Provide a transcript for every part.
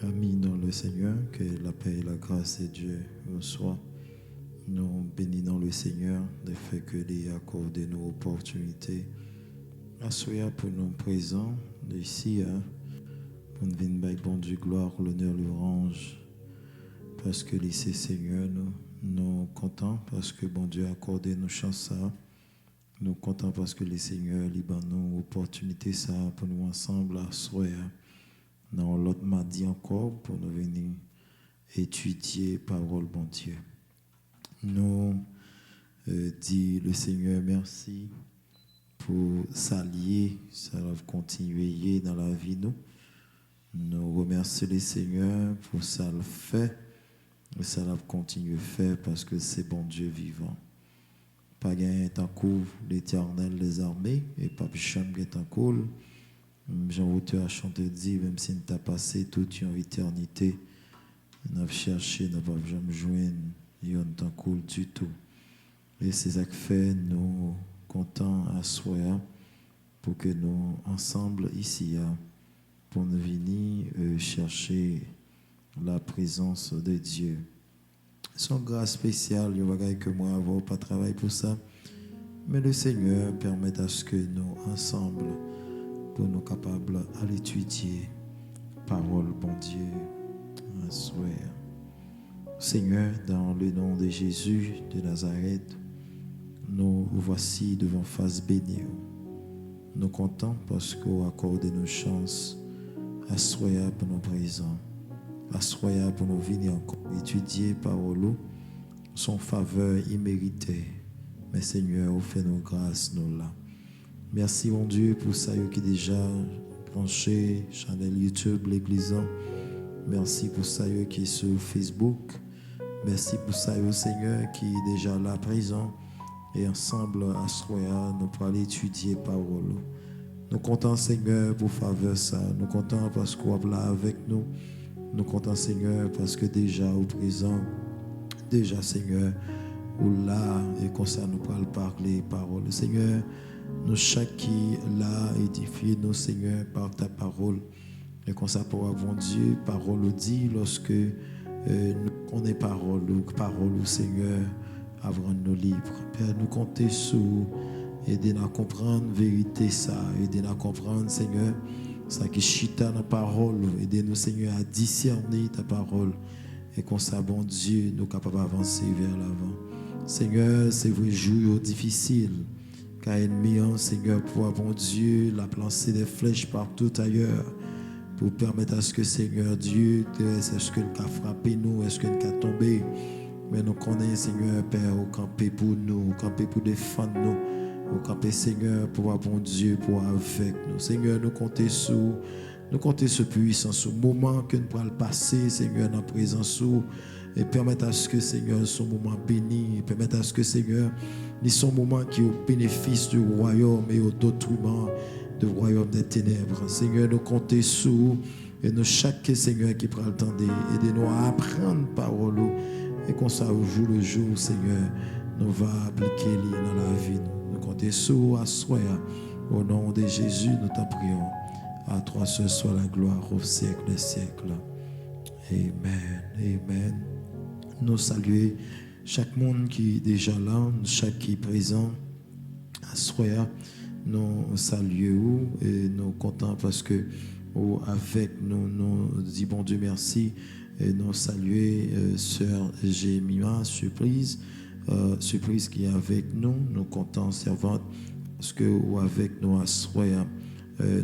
Amis dans le Seigneur, que la paix et la grâce de Dieu vous soient. Nous bénissons le Seigneur du fait que il accorde nos opportunités. Assoya pour nous présents ici, pour nous venir bon Dieu gloire, l'honneur, l'orange, parce que c'est Seigneur, nous contents parce que bon Dieu a accordé nos chances. Nous contents parce que le Seigneur libère nos opportunités ça pour nous ensemble assoya. Dans l'autre mardi encore pour nous venir étudier parole bon Dieu. Nous dit le Seigneur merci pour s'allier, ça va continuer dans la vie nous. Nous remercions le Seigneur pour ça le fait et ça va continuer à faire parce que c'est bon Dieu vivant. Pas gain tant couvre l'Éternel des armées et pas cham tant cool. Jean-Auteur a chanté dit même si nous t'a passé toute une éternité, nous avons cherché, nous n'avons jamais joindre, il tant cool du tout. Et c'est ça que fait nous contents à soi pour que nous ensemble ici pour nous venir chercher la présence de Dieu. Son grâce spéciale, il y a que moi avoir pas travail pour ça, mais le Seigneur permet à ce que nous ensemble pour nous capables à l'étudier parole bon Dieu à souhait. Seigneur, dans le nom de Jésus de Nazareth, nous voici devant face bénie. Nous comptons parce qu'on accorde nos chances Assoya pour nos présents. Assoya pour nous venir encore étudier parole, son faveur imméritée. Mais Seigneur, vous faites nos grâces, nous là. Merci mon Dieu pour ça qui est déjà branché, channel YouTube, l'église. Merci pour ça qui est sur Facebook. Merci pour ça, Seigneur, qui est déjà là présent. Et ensemble, à Soya, nous pourrons aller étudier parole. Nous comptons, Seigneur, pour faveur ça. Nous comptons parce qu'on est là avec nous. Nous comptons, Seigneur, parce que déjà au présent, déjà, Seigneur, ou là, et comme ça, nous pourrons parler parole. Seigneur, nous chaque qui là, édifié nous, Seigneur, par ta parole. Et comme ça, pour avoir Dieu, parole dit, lorsque nous connaissons parole, Seigneur, avant nos livres. Père, nous comptons sur aider à comprendre la vérité, ça, aider à comprendre, Seigneur, ça qui chita dans la parole, aider nous, Seigneur, à discerner ta parole. Et comme ça, bon Dieu, nous sommes capables d'avancer vers l'avant. Seigneur, c'est vrai, jour difficile, car ennemi, Seigneur, pour bon Dieu, la lancer des flèches partout ailleurs, pour permettre à ce que, Seigneur Dieu, est-ce que le cas frappé nous, est-ce que le cas tombé, mais nous connaissons, Seigneur, Père, au camper pour nous, au camper pour défendre nous, au camper, Seigneur, pour bon Dieu, pour avec nous. Seigneur, nous comptons sur puissance, sur moment que nous pourrons passer, Seigneur, dans la présence, et permettre à ce que, Seigneur, ce moment béni, permettre à ce que, Seigneur, il soit un moment qui est au bénéfice du royaume et au détriment du royaume des ténèbres. Seigneur, nous comptons sur et nous chaque Seigneur qui prend le temps d'aider-nous à apprendre parole et qu'on ça au jour le jour, Seigneur, nous va appliquer dans la vie. Nous comptons sur Assoya. Au nom de Jésus, nous t'en prions. À toi seul soit la gloire au siècle des siècles. Amen. Amen. Nous saluons chaque monde qui est déjà là, chaque qui est présent. Assoya. Nous saluons et nous contents parce que avec nous disons bon Dieu merci et nous saluons sœur Jémima Surprise qui est avec nous contents servante parce que avec nous à Soya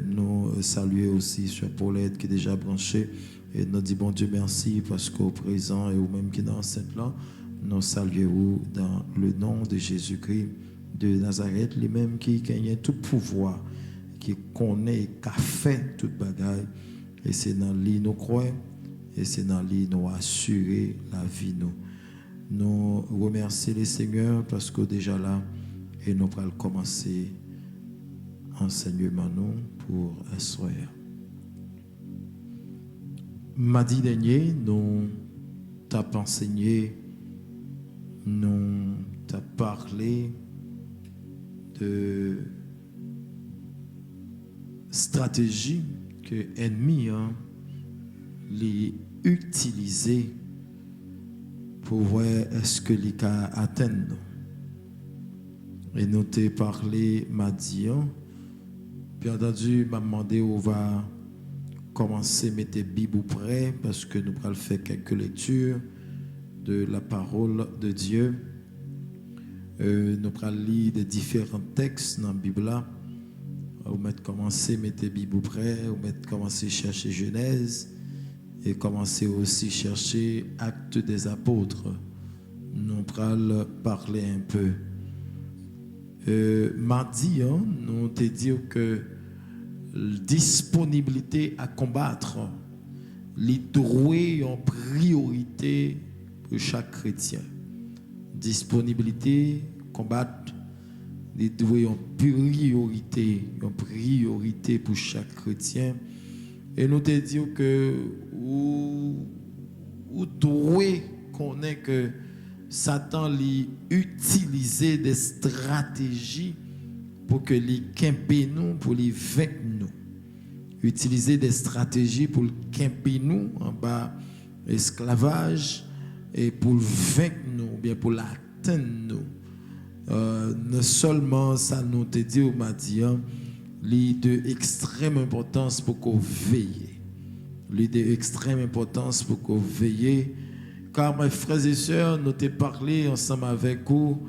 nous saluons aussi sœur Paulette qui est déjà branchée et nous disons bon Dieu merci parce qu'au présent et au même qui est dans cette là nous saluons dans le nom de Jésus-Christ de Nazareth, lui-même qui a tout pouvoir, qui connaît, qui a fait toute bagaille. Et c'est dans lui nous croyons, et c'est dans lui nous assurer la vie. Nous remercions les Seigneurs parce que déjà là, et nous allons commencer enseignement nous pour un soir. Mardi dernier, nous t'avons enseigné, nous t'avons parlé de stratégie que l'ennemi les utilisé pour voir est-ce que les cas atteignent. Et nous t'ai parlé mardi, bien entendu, m'a demandé où va commencer à mettre Bible près parce que nous allons faire quelques lectures de la parole de Dieu. Nous allons lire des différents textes dans la Bible. Vous mettez commencer à mettre la Bible près, vous mettez commencer à chercher Genèse et commencer aussi à chercher Actes des Apôtres. Nous allons parler un peu. Mardi, nous te dit que la disponibilité à combattre, les droits en priorité pour chaque chrétien. Disponibilité, combattre, les droits en priorité pour chaque chrétien. Et nous te disons que vous devez connaître que Satan lui utiliser des stratégies pour que les camper nous, pour les vaincre nous. Utiliser des stratégies pour camper nous en bas esclavage et pour vaincre nous, bien pour l'atteindre nous. Non seulement ça nous te dit au matin, il de extrême importance pour qu'on veille. Il de extrême importance pour qu'on veille. Car mes frères et sœurs, nous t'ai parlé ensemble avec vous,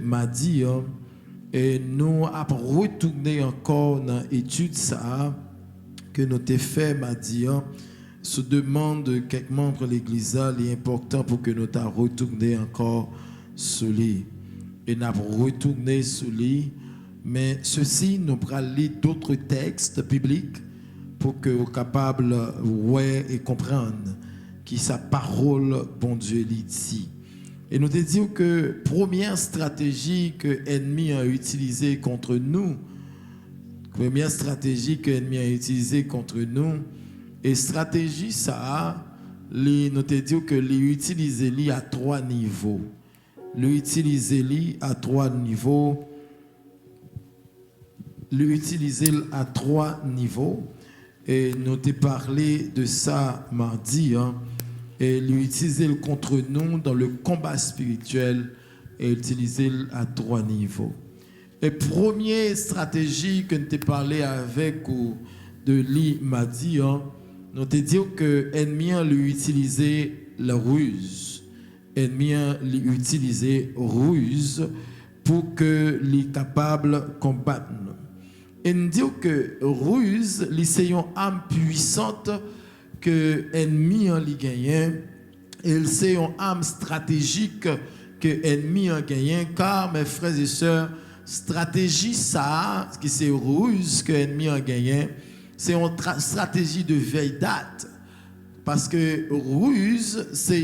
m'a dit, et nous avons retourné encore dans l'étude ça, que nous t'ai fait, m'a dit, se demande de quelques membres de l'Église, il est important pour que nous t'ayons retourné encore sur lui. Et nous avons retourné sur lui, mais ceci, nous allons lire d'autres textes bibliques pour que vous soyez capables de voir et comprendre qui sa parole, bon Dieu, dit. Et nous te disons que la première stratégie que l'ennemi a utilisée contre nous, et stratégie ça, nous te disons que l'utiliser à 3 niveaux. L'utiliser à 3 niveaux. L'utiliser à 3 niveaux. Et nous t'ai parlé de ça mardi, et l'utiliser contre nous dans le combat spirituel et utiliser à 3 niveaux. Et première stratégie que nous t'ai parlé avec ou de lui m'a dit, nous t'ai dit que l'ennemi a utilisé la ruse. L'ennemi a utilisé ruse pour que les capables combattent. Et nous dit que ruse, c'est une âme puissante que l'ennemi a gagné, et c'est une âme stratégique que l'ennemi a gagné, car mes frères et sœurs, stratégie ça, qui c'est ruse que l'ennemi a gagné, c'est une stratégie de veille date. Parce que ruse, c'est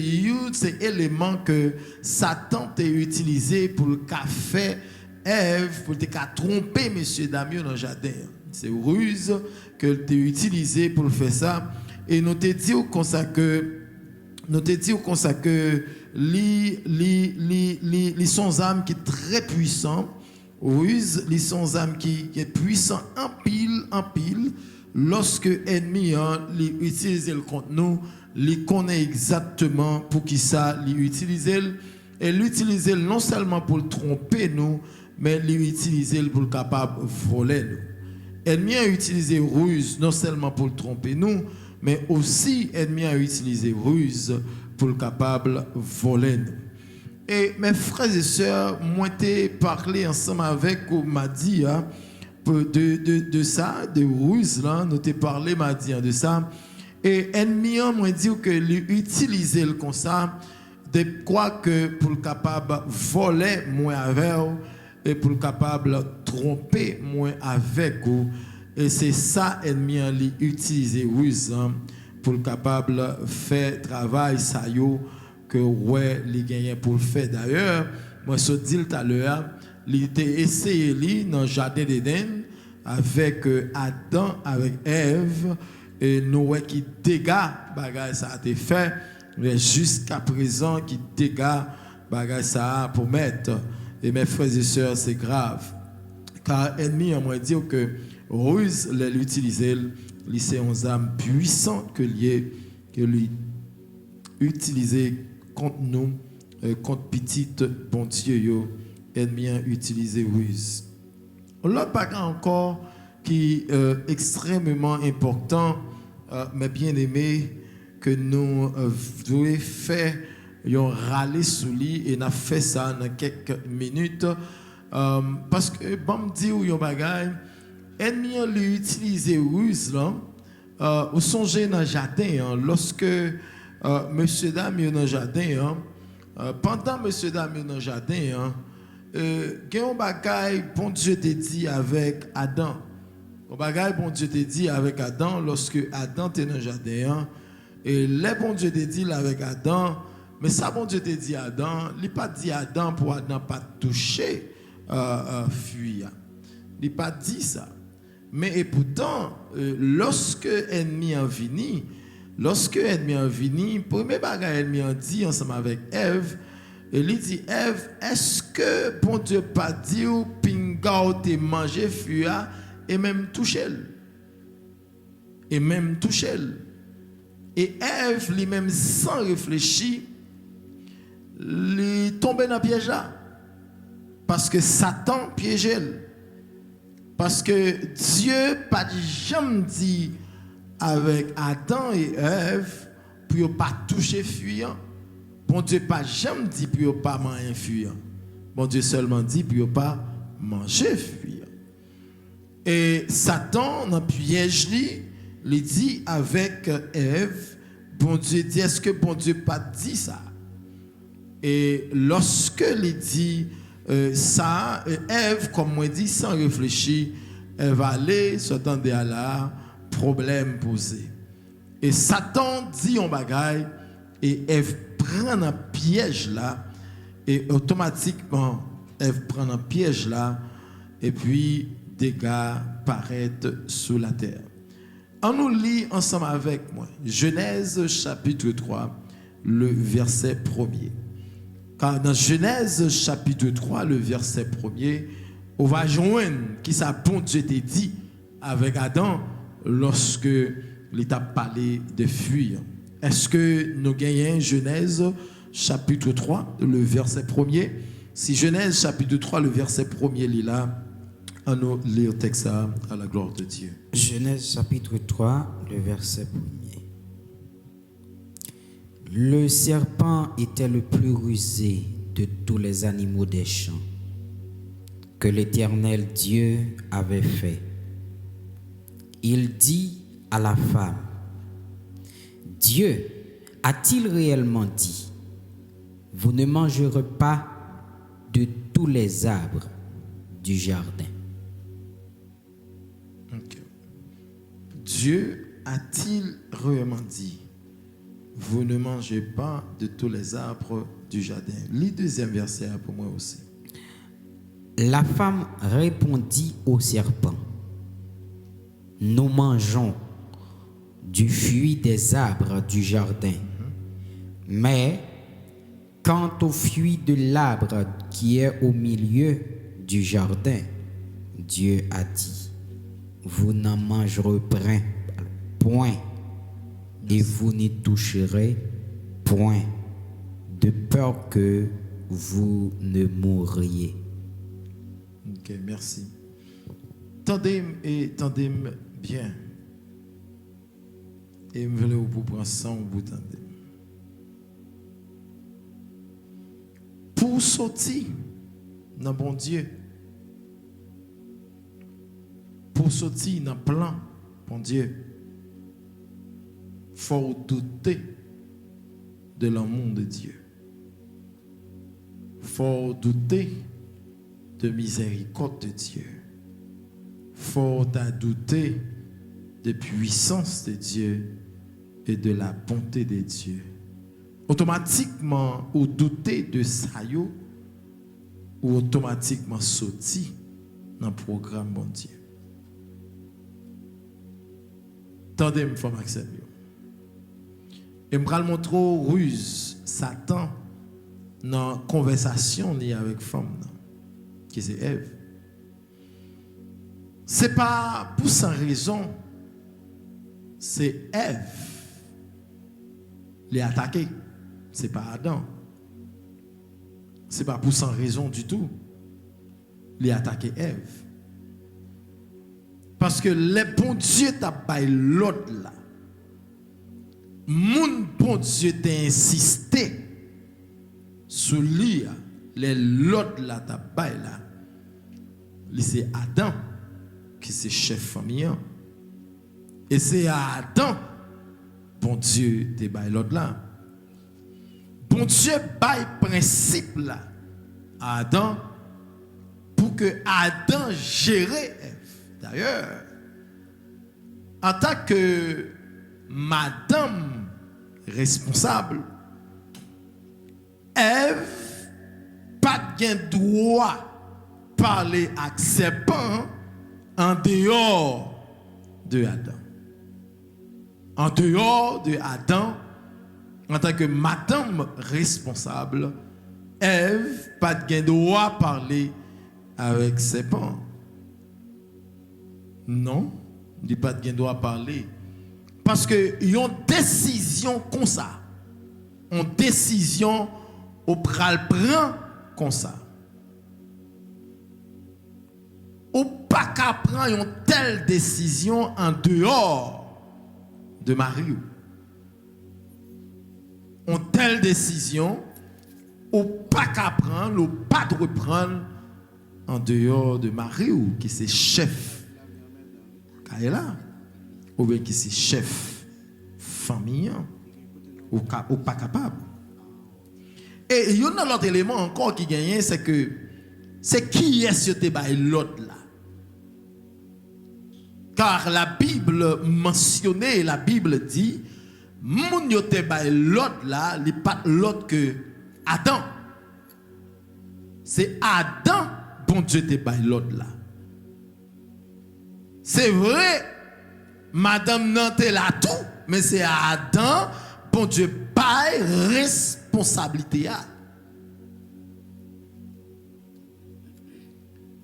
l'élément que Satan a utilisé pour le café Ève, pour te tromper monsieur Damien dans le jardin. C'est ruse que tu as utilisé pour faire ça. Et nous te disons comme ça que les sont âmes qui est très puissant. Ruse, les sont âmes qui est puissant en pile. Lorsque l'ennemi utilise le contre nous, il connaît exactement pour qui ça l'utiliser. Et l'utiliser non seulement pour le tromper nous, mais l'utiliser pour le capable de voler nous. L'ennemi a utilisé ruse non seulement pour le tromper nous, mais aussi l'ennemi a utilisé ruse pour le capable de voler nous. Et mes frères et sœurs, moi j'ai parlé ensemble avec ou m'a dit de ça, de ruse là, nous t'ai parlé m'a dit de ça. Et l'ennemi m'a dit que l'utiliser comme ça, de quoi que pour le capable de voler moins avec et pour le capable de tromper moins avec vous. Et c'est ça l'ennemi a utilisé ruse pour le capable de faire travail ça yo que ouais les gagnants pour le faire. D'ailleurs, moi je dis tout à l'heure, il était essayé dans le jardin d'Éden avec Adam, avec Ève, et Noé qui dégâts bagage ça a été fait, mais jusqu'à présent qui dégâts bagage ça a pour mettre. Et mes frères et sœurs, c'est grave. Car l'ennemi a dit que ruse l'utiliser, c'est une âme puissante que lui utiliser contre nous, contre petite bon Dieu, l'ennemi a utilisé ruse. L'autre pas encore qui est extrêmement important, mais bien aimé, que nous devons faire un râler sous lui et nous avons fait ça dans quelques minutes. Parce que, bon, me dit où yon bagay, l'ennemi a utilisé ruse là, au songez dans le jardin, lorsque monsieur Dame est dans le jardin, pendant monsieur Dame est dans le jardin, yon bagay, bon Dieu te dit avec Adam. Yon bagay, bon Dieu te dit avec Adam, lorsque Adam était dans le jardin, et les bon Dieu te dit avec Adam, mais ça bon Dieu te dit Adam, il n'a pas dit Adam pour Adam pas toucher fuir. Il n'a pas dit ça. Mais et pourtant, lorsque l'ennemi a venu, premier bagage l'ennemi a dit ensemble avec Ève, il dit Ève, est-ce que bon Dieu pas dit ou pinga ou te manger fuir et même toucher? Et même toucher. Et Ève, lui-même sans réfléchir, il tombé dans le piège là. Parce que Satan piégeait. Parce que Dieu pas jamais dit avec Adam et Ève pour ne pas toucher fuyant. Bon Dieu pas jamais dit pour ne pas manger fuyant. Bon Dieu seulement dit pour ne pas manger fuyant. Et Satan dans piège lui, il dit avec Ève, bon Dieu dit, est-ce que bon Dieu pas dit ça? Et lorsque il dit ça, Ève, comme moi dit, sans réfléchir, elle va aller s'attendre à la problème posé. Et Satan dit en bagaille, et Ève prend un piège là, et automatiquement, Ève prend un piège là, et puis dégâts paraissent sous la terre. On nous lit ensemble avec moi Genèse chapitre 3, le verset 1er. Car dans Genèse chapitre 3, le verset 1er, on va joindre qui ça bon Dieu t'a dit avec Adam lorsque il t'a parlé de fuir. Est-ce que nous gagnons Genèse chapitre 3, le verset 1er? Si Genèse chapitre 3, le verset 1er est là, on nous lit le texte à la gloire de Dieu. Genèse chapitre 3, le verset 1er. Le serpent était le plus rusé de tous les animaux des champs que l'Éternel Dieu avait fait. Il dit à la femme, Dieu a-t-il réellement dit, vous ne mangerez pas de tous les arbres du jardin? Okay. Dieu a-t-il réellement dit, vous ne mangez pas de tous les arbres du jardin? Lis deuxième verset pour moi aussi. La femme répondit au serpent, nous mangeons du fruit des arbres du jardin, mais quant au fruit de l'arbre qui est au milieu du jardin, Dieu a dit, vous n'en mangerez point, et vous n'y toucherez point, de peur que vous ne mouriez. Ok, merci. Tendez bien. Et me voulez vous prendre ça au bout tendez. Pour sortir dans bon Dieu, pour sortir dans plan bon Dieu, faut douter de l'amour de Dieu. Faut douter de miséricorde de Dieu. Faut douter de puissance de Dieu et de la bonté de Dieu. Automatiquement, ou douter de ça, ou automatiquement sortir dans le programme bon Dieu. Tendez-moi, frère Maxime. Et je vais montrer ruse Satan dans la conversation avec femme qui c'est Ève. C'est pas pour sans raison, c'est Ève les attaquer. C'est pas Adam. C'est pas pour sans raison du tout. Les attaquer Ève. Parce que les bon Dieu t'a baillé l'autre là. Mon bon Dieu t'a insisté sur lui, les l'autre là t'a baillé là. C'est Adam qui c'est chef famille. Et c'est à Adam, bon Dieu t'a baillé l'autre là. Bon Dieu baille principe là à Adam pour que Adam gère Ève. D'ailleurs, en tant que madame responsable, Ève pas de droit parler avec serpent en dehors de Adam. En dehors de Adam, en tant que madame responsable, Ève pas de droit parler avec serpent. Non, il n'y a pas de droit parler. Parce que y a une décision comme ça. Une décision au pral prend comme ça. Ou pas qu'à prendre une telle décision en dehors de Marie. Une telle décision, ou pas qu'à prendre, ou pas de reprendre en dehors de Marie, qui c'est chef. Kaela. ou bien qui c'est chef famille, ou pas capable. Et il y a un autre élément encore qui gagne, c'est que c'est qui est-ce que tu l'autre là. Car la Bible mentionnait, la Bible dit, moun yo te bay l'autre là, il pas l'autre que Adam. C'est Adam, bon Dieu te bay l'autre là. C'est vrai, madame nan te la tout, mais c'est Adam, bon Dieu bay responsabilité à.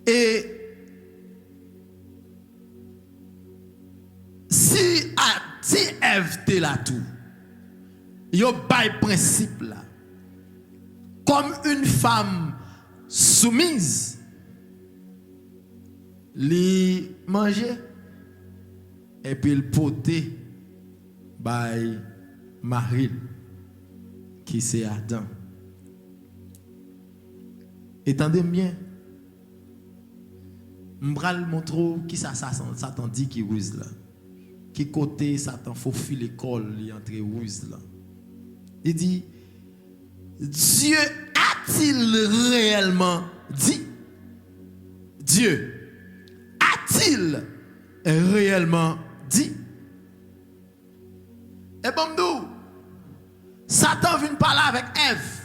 Et si Ève te la tout, yo bay principe là. Comme une femme soumise, li manger et puis il poter by Marie qui c'est Adam. Entendez bien. M'bral montre qui ça Satan dit qui ruse là. Qui côté Satan faufile l'école, il entre ruse là. Il dit Dieu a-t-il réellement dit? Dieu a-t-il réellement dit? Et bon nous, Satan vient parler avec Ève.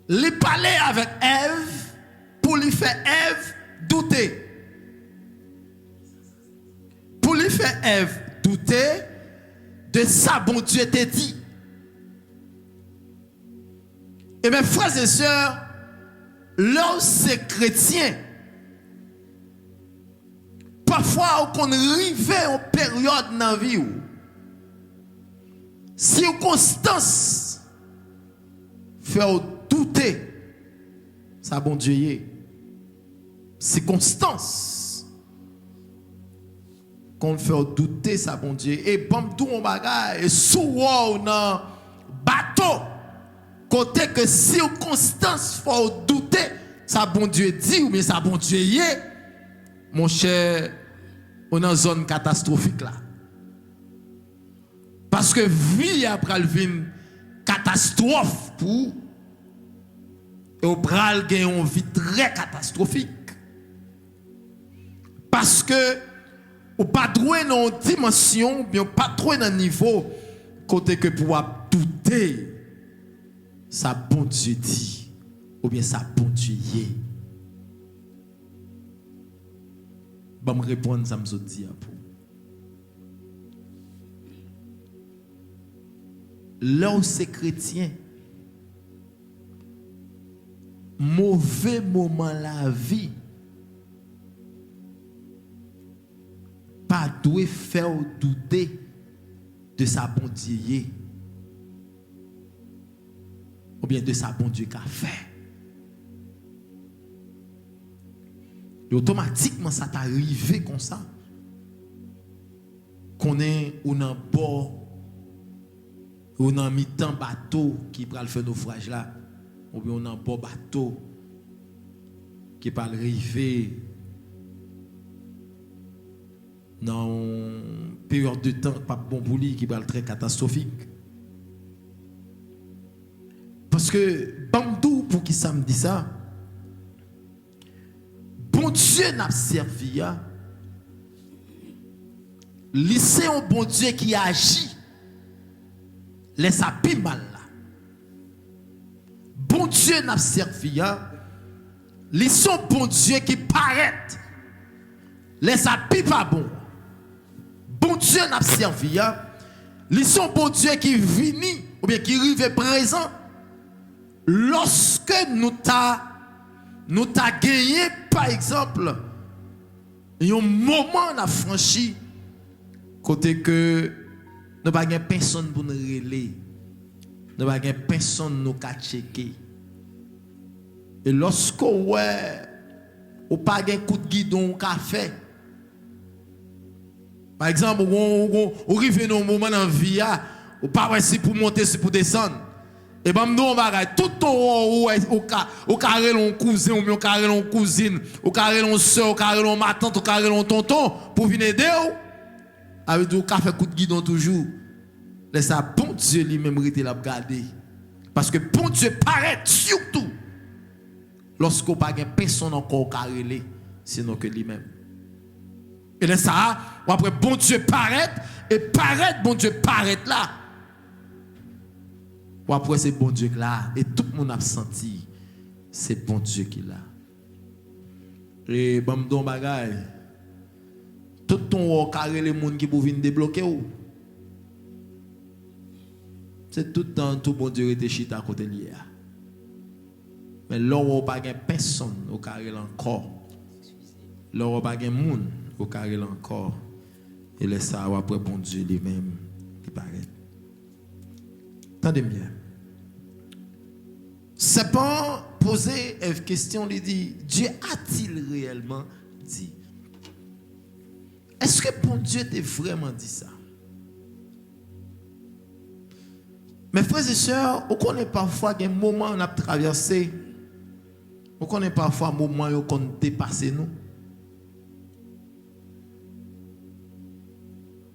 Il parlait avec Ève pour lui faire Ève douter. Pour lui faire Ève douter de ça, bon Dieu t'a dit. Et mes frères et sœurs, lorsque chrétien, parfois on arrive en période dans la vie où circonstance fait douter ça bon Dieu y est. Circonstance qu'on fait douter ça bon Dieu et bon tout on bagaille et sous dans bateau côté que circonstance faut douter ça bon Dieu dit ou bien ça bon Dieu y est. Mon cher, on est en zone catastrophique là. Parce que vie après une catastrophe pour et au pral gagne une vie très catastrophique. Parce que ou pas trouver dans une dimension, bien pas trouver dans un niveau côté que pouvoir douter ça bon Dieu dit ou bien ça bon Dieu y est. Bon me répondre ça me dit pour. Là où c'est chrétien, mauvais moment la vie, pas doit faire douter de sa bon Dieu ou bien de sa bon Dieu qu'a fait. Et automatiquement ça t'arrive comme ça. Qu'on est ou dans bord ou dans mi-temps bateau qui va le faire naufrage là, ou bien on a un beau bateau qui va arriver dans une période de temps pas bon pour lui qui va être très catastrophique. Parce que bandou pour qui ça me dit ça, bon Dieu n'a servi à c'est un bon Dieu qui agit. Laisse ça plus mal là. Bon Dieu n'a servi à son bon Dieu qui paraît. Laisse ça plus pas bon. Bon Dieu n'a servi à son bon Dieu qui vini ou bien qui arrive présent lorsque nous t'a gagné par exemple un moment n'a franchi côté que nous n'avons pas personne pour nous relayer. Nous n'avons pas personne pour nous checker. Et lorsque on n'a pas un coup de guidon au café, par exemple, on arrive dans un moment dans la vie, on pas si pour monter, si pour descendre. Et ben nous bagaille tout ton au carré l'on cousin ou bien au carré l'on cousine, au carré l'on sœur, au carré l'on ma tante, au carré l'on tonton pour venir aider ou. Avec du café coup de guidon toujours. Laisse ça bon Dieu lui-même rester là regarder. Parce que bon Dieu paraît surtout lorsqu'on pas gain personne encore carré sinon que lui-même. Et laisse ça après bon Dieu paraît et paraît bon Dieu paraît là. Ou après c'est bon Dieu qui là et tout le monde a senti c'est bon Dieu qui là. Et bam don bagay tout ton carré les monde qui pour venir débloquer ou. C'est tout le temps tout bon Dieu était chita à côté lié. Mais là on pas gain personne au carré encore. Là on pas gain monde au carré encore. Et laisse ça après bon Dieu lui-même qui paraît. Attendez bien. C'est pas poser une question, il dit, Dieu a-t-il réellement dit? Est-ce que bon Dieu t'a vraiment dit ça? Mes frères et sœurs, on connaît parfois des moments où on a traversé, on connaît parfois des moments où on a dépassé nous.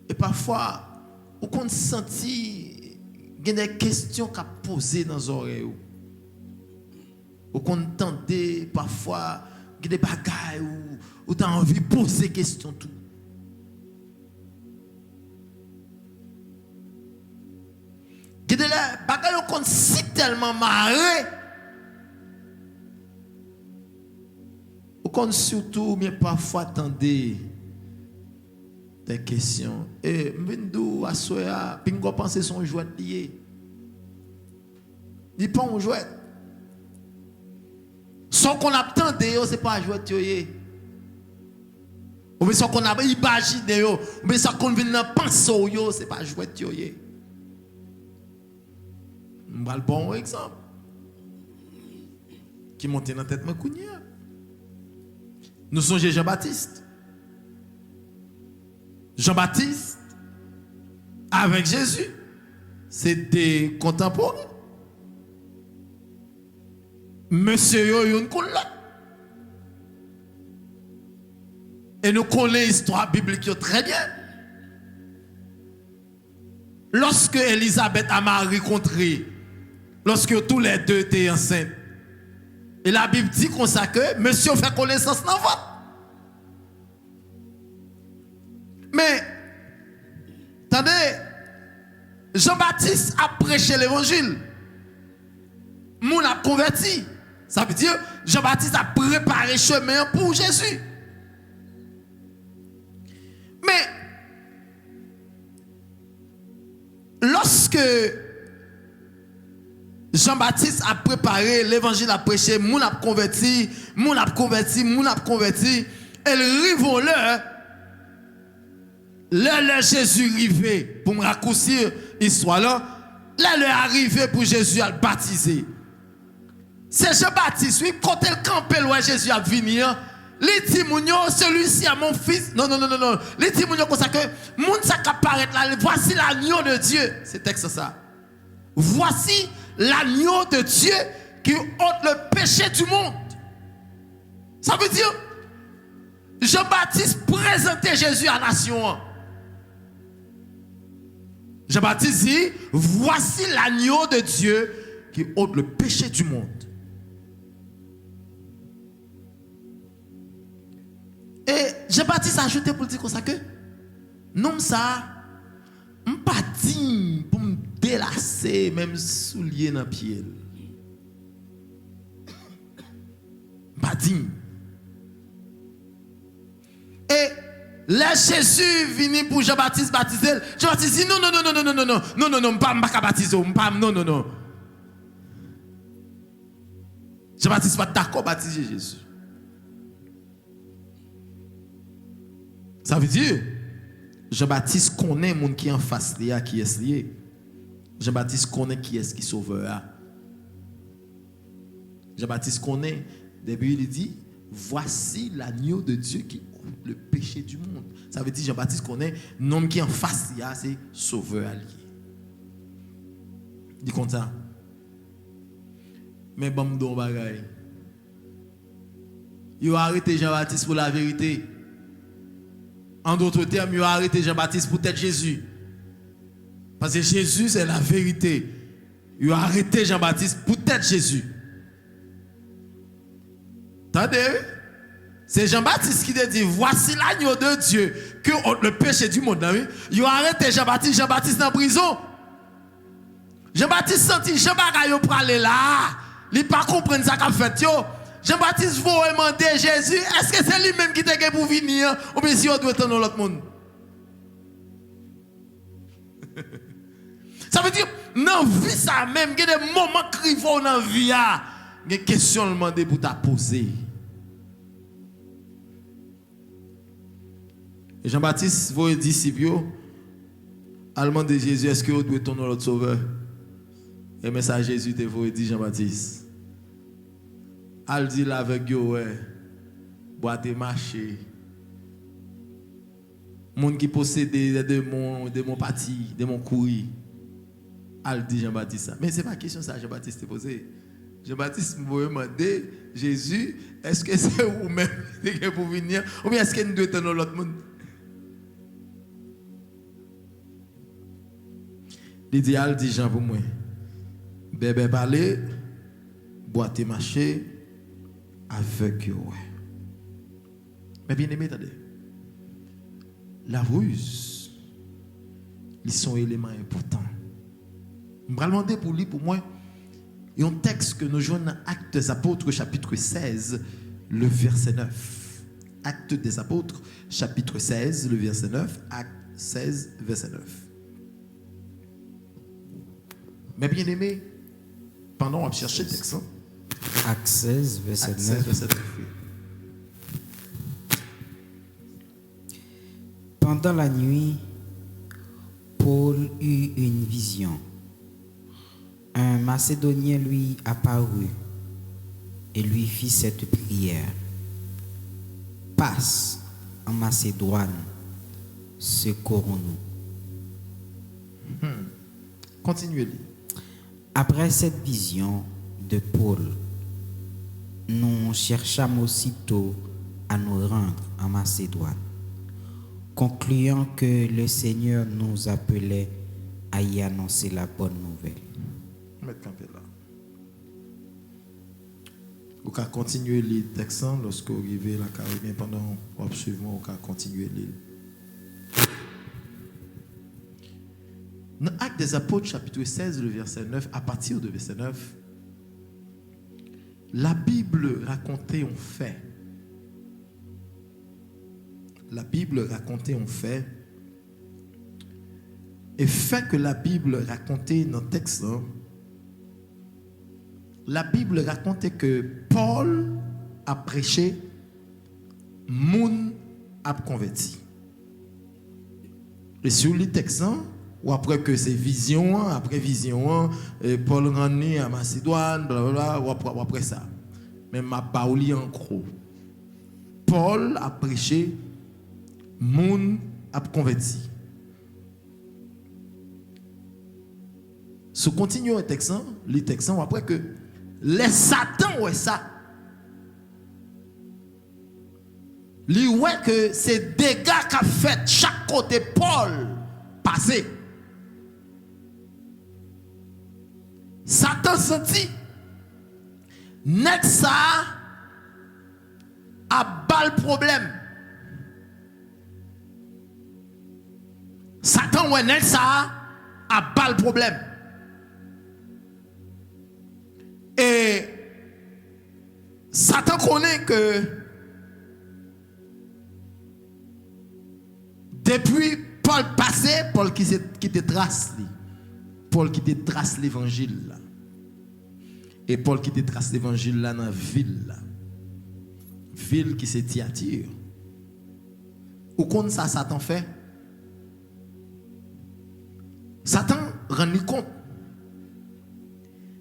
Et parfois, on a senti qu'il y a des questions qu'on a posées dans les oreilles. Ou qu'on entendait parfois qu'il y a des bagailles où tu as envie de poser des questions. Tout. Il y a des bagailles qu'on si tellement marré. Ou qu'on surtout, mais parfois attendait des questions. Et m'vindou à soya, pingo penser son jouet lié. Il pas un jouet. Sans qu'on attendait, c'est pas jouet yoye. Ou bien sans qu'on a imaginé yo, ou bien sans qu'on vient penser yo, c'est pas jouet yoye. Un bon exemple. Qui monte dans la tête, nous sommes Jean-Baptiste. Jean-Baptiste, avec Jésus, c'est des contemporains. Monsieur Yoyoun Koula. Et nous connaissons l'histoire biblique très bien. Lorsque Élisabeth a Marie rencontré, lorsque tous les deux étaient enceintes, et la Bible dit comme ça que monsieur fait connaissance dans votre. Mais, attendez, Jean-Baptiste a prêché l'évangile. Moun a converti. Ça veut dire Jean-Baptiste a préparé le chemin pour Jésus. Mais, lorsque Jean-Baptiste a préparé l'évangile, a prêché, moun a converti, et le rivon là, Jésus arrivé, pour me raccourcir l'histoire là, le arrivé pour Jésus à le baptiser. C'est Jean-Baptiste, oui, quand il campait loin Jésus a venu, les timounions, celui-ci à mon fils. Non. Les timounions comme ça que, moun ça apparaît là, voici l'agneau de Dieu. C'est texte ça. Voici l'agneau de Dieu qui ôte le péché du monde. Ça veut dire, Jean-Baptiste présentait Jésus à la nation. Jean-Baptiste dit, voici l'agneau de Dieu qui ôte le péché du monde. Et Jean-Baptiste a ajouté pour dire comme ça que, non ça, je ne suis pas digne pour me délasser, même soulier dans le pied. Pas digne. Et là, Jésus venu pour Jean-Baptiste baptiser. Jean-Baptiste dit non, je ne pas baptiser. Non. Jean-Baptiste n'est pas d'accord baptiser Jésus. Ça veut dire, Jean-Baptiste connaît les gens qui est en face de lui, qui est lié. Jean-Baptiste connaît qui est qui sauvera. Jean-Baptiste connaît, début il dit, voici l'agneau de Dieu qui ôte le péché du monde. Ça veut dire, Jean-Baptiste connaît, l'homme qui est en face de lui, c'est sauveur allié. Il dit comme ça. Mais bon, don bagay. Ils ont arrêté Jean-Baptiste pour la vérité. En d'autres termes, ils ont arrêté Jean-Baptiste pour être Jésus. Parce que Jésus, c'est la vérité. Ils ont arrêté Jean-Baptiste pour être Jésus. Attendez? C'est Jean-Baptiste qui dit, voici l'agneau de Dieu que ôte le péché du monde. Ils ont arrêté Jean-Baptiste, Jean-Baptiste en prison. Jean-Baptiste senti Jean-Baptiste pour aller là. Il pas comprendre ça qu'a fait. Jean-Baptiste vous demander Jésus, est-ce que c'est lui-même qui t'a pour venir ou bien si on doit être dans l'autre monde? Ça veut dire, dans la vie, ça même, il y a des moments crivaux dans la vie, il y a des questions à demander pour t'a poser. Et Jean-Baptiste, vos disciples, a demandé Jésus, est-ce que vous doit être notre sauveur? Et mais ça, Jésus te vous dit Jean-Baptiste. Al dit là avec vous, boîte et marcher. Monde qui possède des démons partis, des démons courir. Al dit Jean-Baptiste ça. Mais c'est pas question ça, Jean-Baptiste te posé. Jean-Baptiste m'a demandé, Jésus, est-ce que c'est vous-même qui pour venir? Ou bien est-ce que nous devons être dans l'autre monde? L'idéal dit Jean pour moi. Bébé parler, boîte et marcher, avec vous. Mais bien aimé, attendez. La ruse, ils sont éléments importants. Je vais demander pour lui, pour moi, il y a un texte que nous jouons dans Actes des Apôtres, chapitre 16, le verset 9. Actes des Apôtres, chapitre 16, le verset 9. Actes 16, verset 9. Mais bien aimé, pendant on va chercher le texte. Actes 16, verset 9. 16, verset 9. Pendant la nuit, Paul eut une vision. Un Macédonien lui apparut et lui fit cette prière. Passe en Macédoine, secourons-nous. Continuez-le. Après cette vision de Paul, nous cherchâmes aussitôt à nous rendre en Macédoine, concluant que le Seigneur nous appelait à y annoncer la bonne nouvelle. Mettre campé là. Vous pouvez continuer les textes lorsque vous arrivez à la Caribéenne pendant que vous suivez, vous pouvez continuer les. Dans Actes des Apôtres, chapitre 16, le verset 9, à partir de verset 9, la Bible racontait un fait. La Bible racontait un fait. Et fait que la Bible racontait dans le texte, la Bible racontait que Paul a prêché, moun a converti. Et sur les textes, ou après que c'est vision, après vision, Paul rentre à Macédoine, blablabla, ou après ça. Mais ma parole en gros. Paul a prêché, moun a converti. Si on continue les textes, après que les Satan, ouais ça. Lui, ouais que c'est dégâts qu'a fait chaque côté Paul passé. Satan senti net ça a bas le problème. Satan ouais net ça a bas le problème. Et Satan connaît que depuis Paul passé, Paul qui te trace, Paul qui te trace l'évangile là. Et Paul qui te trace l'évangile là dans la ville là. Ville qui se Thyatire. Ou compte ça Satan fait? Satan rend compte.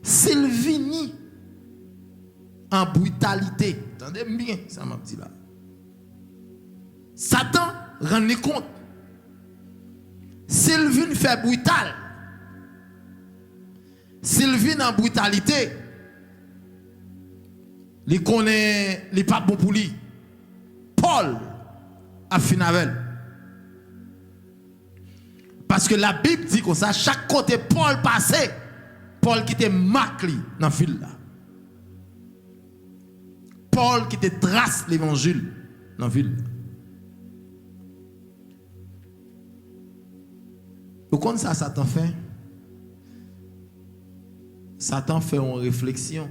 S'il vient en brutalité, attendez bien, ça m'a dit là. Satan rend compte. S'il vient faire brutal, s'il vient en brutalité, il connaît, il pas bon pour lui. Paul a fini avec. Parce que la Bible dit comme ça, chaque côté Paul passait, Paul qui était marqué dans la ville là. Paul qui te trace l'évangile dans la ville. Vous comprenez ça, Satan fait? Satan fait une réflexion.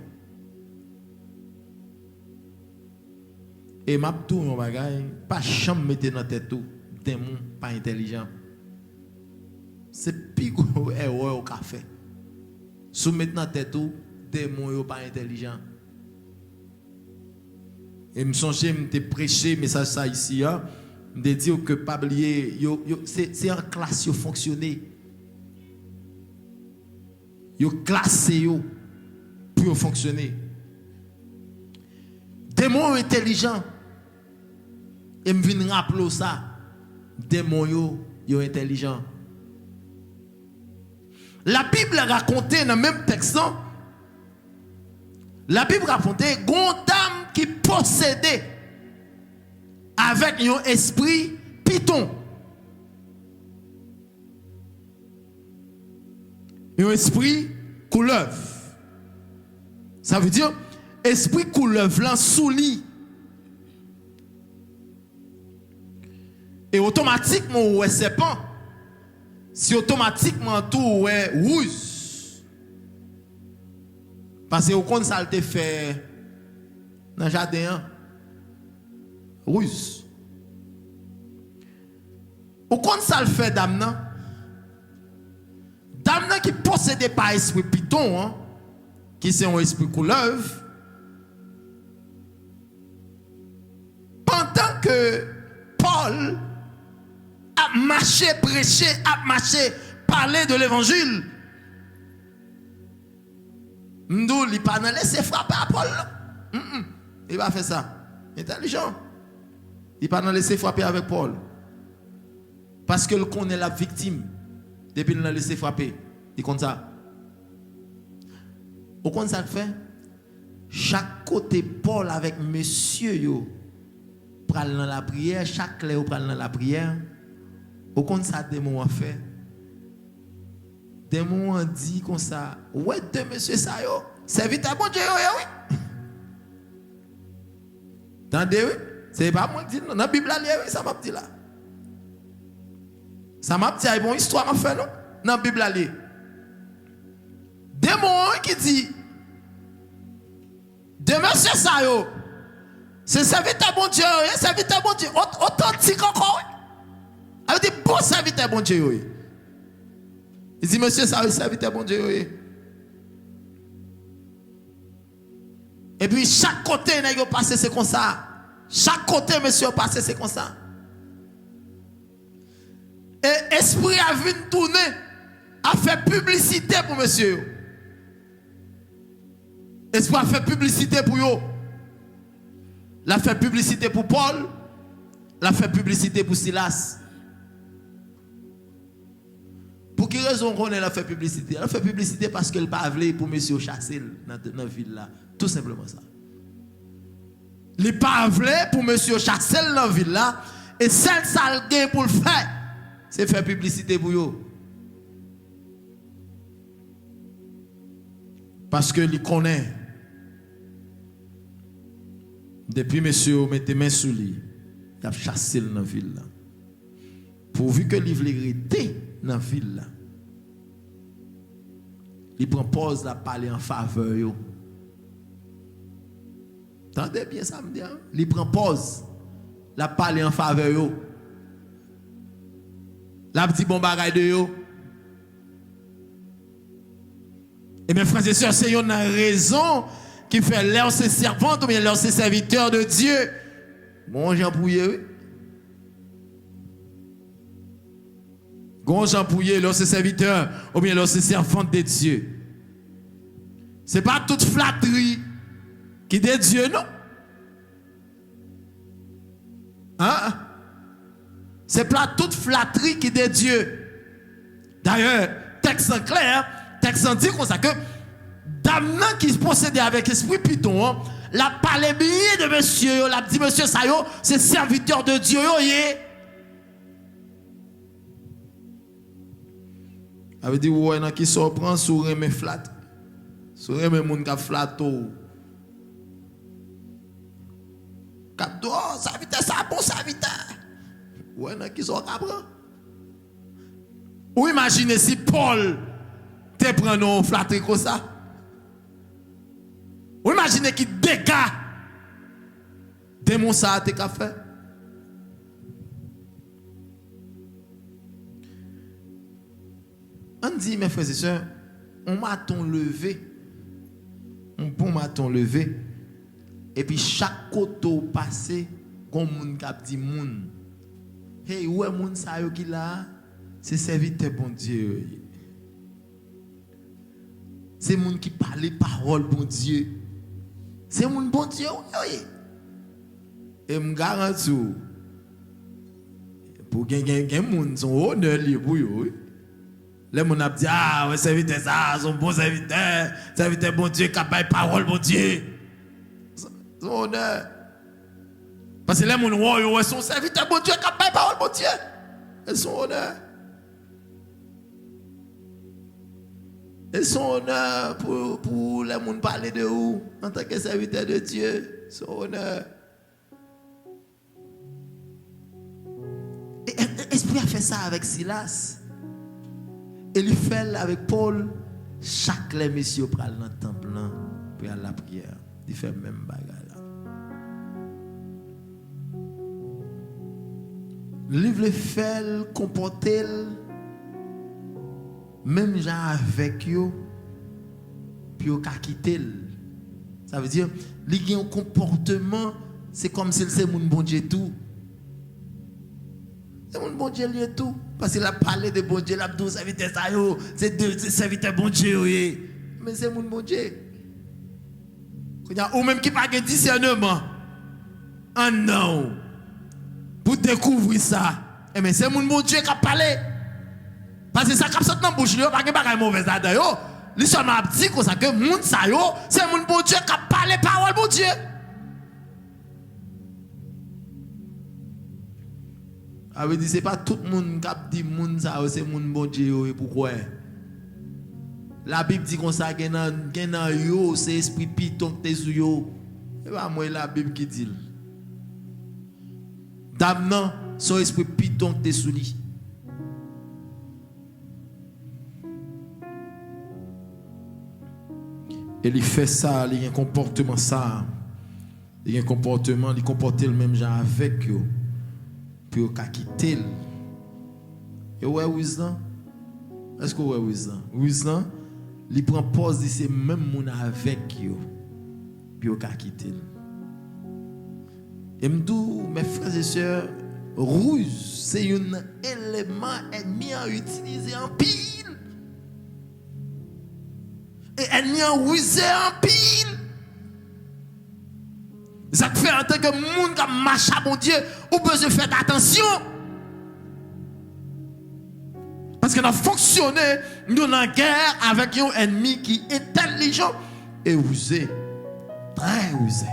Et m'a tout un bagage, pas chambre mettre dans tête tout, démon pas intelligent. C'est pire erreur au café. Sous mettre dans tête tout, démon pas intelligent. Et me songe me prêcher message ça ici de dire que pas oublier c'est en classe yo fonctionner. Yo classé yo pour fonctionner. Démon intelligent. Et me vinn rappeler ça. Démon yo intelligent. La Bible racontait dans le même texte, la Bible racontait une dame qui possédait avec un esprit python. Un esprit couleuvre. Ça veut dire esprit couleuvre là sous lit. Et automatiquement ouais serpent. Si automatiquement tout ouais rouge. Parce que au compte ça te fait dans le jardin rouge. Au compte ça le fait dame nan. Dame nan qui possédait pas esprit python qui c'est un esprit couleuvre. Pendant que Paul a marché, prêché, a marché, parlé de l'évangile. M'dou, il pas laissé frapper à Paul. Il va faire ça. Intelligent. Il pas laissé frapper avec Paul. Parce qu'il connaît la victime. Depuis qu'il l'a laissé frapper. Il compte ça. Au compte ça le fait. Chaque côté Paul avec monsieur yo pral dans la prière, chaque clé pral dans la prière. Au compte ça démon a fait. Démon a dit comme ça, ouais de monsieur ça yo, serviteur bon Dieu oui. Tendez oui, c'est pas moi qui dis non, dans la Bible là oui, ça m'a dit là. Ça m'a dit une histoire m'a fait non, dans la Bible là. Démon qui dit de monsieur ça yo, c'est serviteur bon Dieu, serviteur bon Dieu, authentique encore. Elle dit bon serviteur bon Dieu. Il dit monsieur ça serviteur bon Dieu. Et puis chaque côté n'a passé c'est comme ça. Chaque côté monsieur passé c'est comme ça. Et esprit a vu tourner, a fait publicité pour monsieur. Esprit a fait publicité pour eux. L'a fait publicité pour Paul, l'a fait publicité pour Silas. Pour quelle raison on a fait publicité? Elle a fait publicité parce qu'elle pas voulu pour monsieur chasser dans la ville là. Tout simplement ça. Il pas voulu pour monsieur chasser dans la ville là. Et celle ça le pour le faire, c'est faire publicité pour eux. Parce que il connaît. Depuis monsieur mettez main sous lui, il a chassé dans la ville là. Pourvu que il veut rester dans la ville là. Il prend pause la parler en faveur yo. Tendez bien ça me dit hein? Il prend pause la parler en faveur yo. La dit bon bagay de yo. Et mes frères et sœurs, c'est une raison qui fait l'air ses servantes ou bien l'air ses serviteurs de Dieu. Bon Jean Pouillet, oui. Bon Jean Pouillet, l'air ses serviteurs ou bien l'air ses servantes de Dieu. Ce n'est pas toute flatterie qui est de Dieu, non? Hein? Ce n'est pas toute flatterie qui est de Dieu. D'ailleurs, texte en clair, texte en dit comme ça que dame qui possédait avec esprit python la parlé bien de monsieur, la dit monsieur ça yo, c'est serviteur de Dieu yo yé. Avait dit ouais nan qui surprend sourire me flat. Sourire me moun ka flato. Cap do serviteur ça bon serviteur. Ouais nan qui sont capran. Ou imaginez si Paul te prend non flatté comme ça. Ou imaginez qui dégâts démon ça te ka fait. On dit mes frères et sœurs, on maton levé. Un bon maton levé et puis chaque côté passé comme moun k'ap dit moun. Hey, ouais moun sa yo qui là, c'est serviteur bon Dieu. C'est moun qui parle parole bon Dieu. C'est moun bon Dieu. Et me garantis pour gen moun son honneur li pour yo. Les moun ap dit ah ouais serviteur ça, son bon serviteur bon Dieu qui parle parole bon Dieu. Son honneur. Parce que les moun ouais son serviteur bon Dieu qui parle parole bon Dieu. Et son honneur. Et son honneur pour les moun parler de vous en tant que serviteur de Dieu. Son honneur. Et l'Esprit a fait ça avec Silas. Et il fait avec Paul. Chaque les messieurs pral dans le temple pour aller à la prière. Il fait même bagarre là. Le livre le fait comporter même gens avec eux puis au quitter. Ça veut dire il y a un comportement, c'est comme si c'est mon bon Dieu tout. C'est mon bon Dieu lié tout parce qu'il a parlé de bon Dieu, il a dit serviteur ça yo, c'est serviteur bon Dieu mais c'est mon bon Dieu. Ou même qui pas de discernement. Ah non. Pour découvrir ça, mais c'est mon bon Dieu qui a parlé. Parce que ça qui sorti dans bouche yo pas de bagay mauvais là yo. Li seulement dit comme ça que moun ça yo, c'est mon bon Dieu qui a parlé parole bon Dieu. Avait dit c'est pas tout le monde qui dit moun ça c'est mon bon Dieu et pourquoi? La Bible dit comme ça que yo c'est esprit piton qui sous yo. C'est pas moi la Bible qui dit. Dame non, son esprit piton qui sous lui. Et il fait ça, il a un comportement ça. Il a un comportement, il comporte le même genre avec eux. Puis il a quitté. Et ouais, wisdom. Est-ce que ouais, wisdom? Wisdom, il prend pause de ces mêmes gens avec eux. Puis il a quitté. Et me dis, mes frères et sœurs, ruse, c'est un élément ennemi à utiliser en pile. Et ennemi à ruser en pile. Ça fait en tant que monde qui marche à mon Dieu, ou besoin de faire attention. Parce que nous fonctionné, nous sommes en guerre avec un ennemi qui est intelligent et rusé. Très rusé.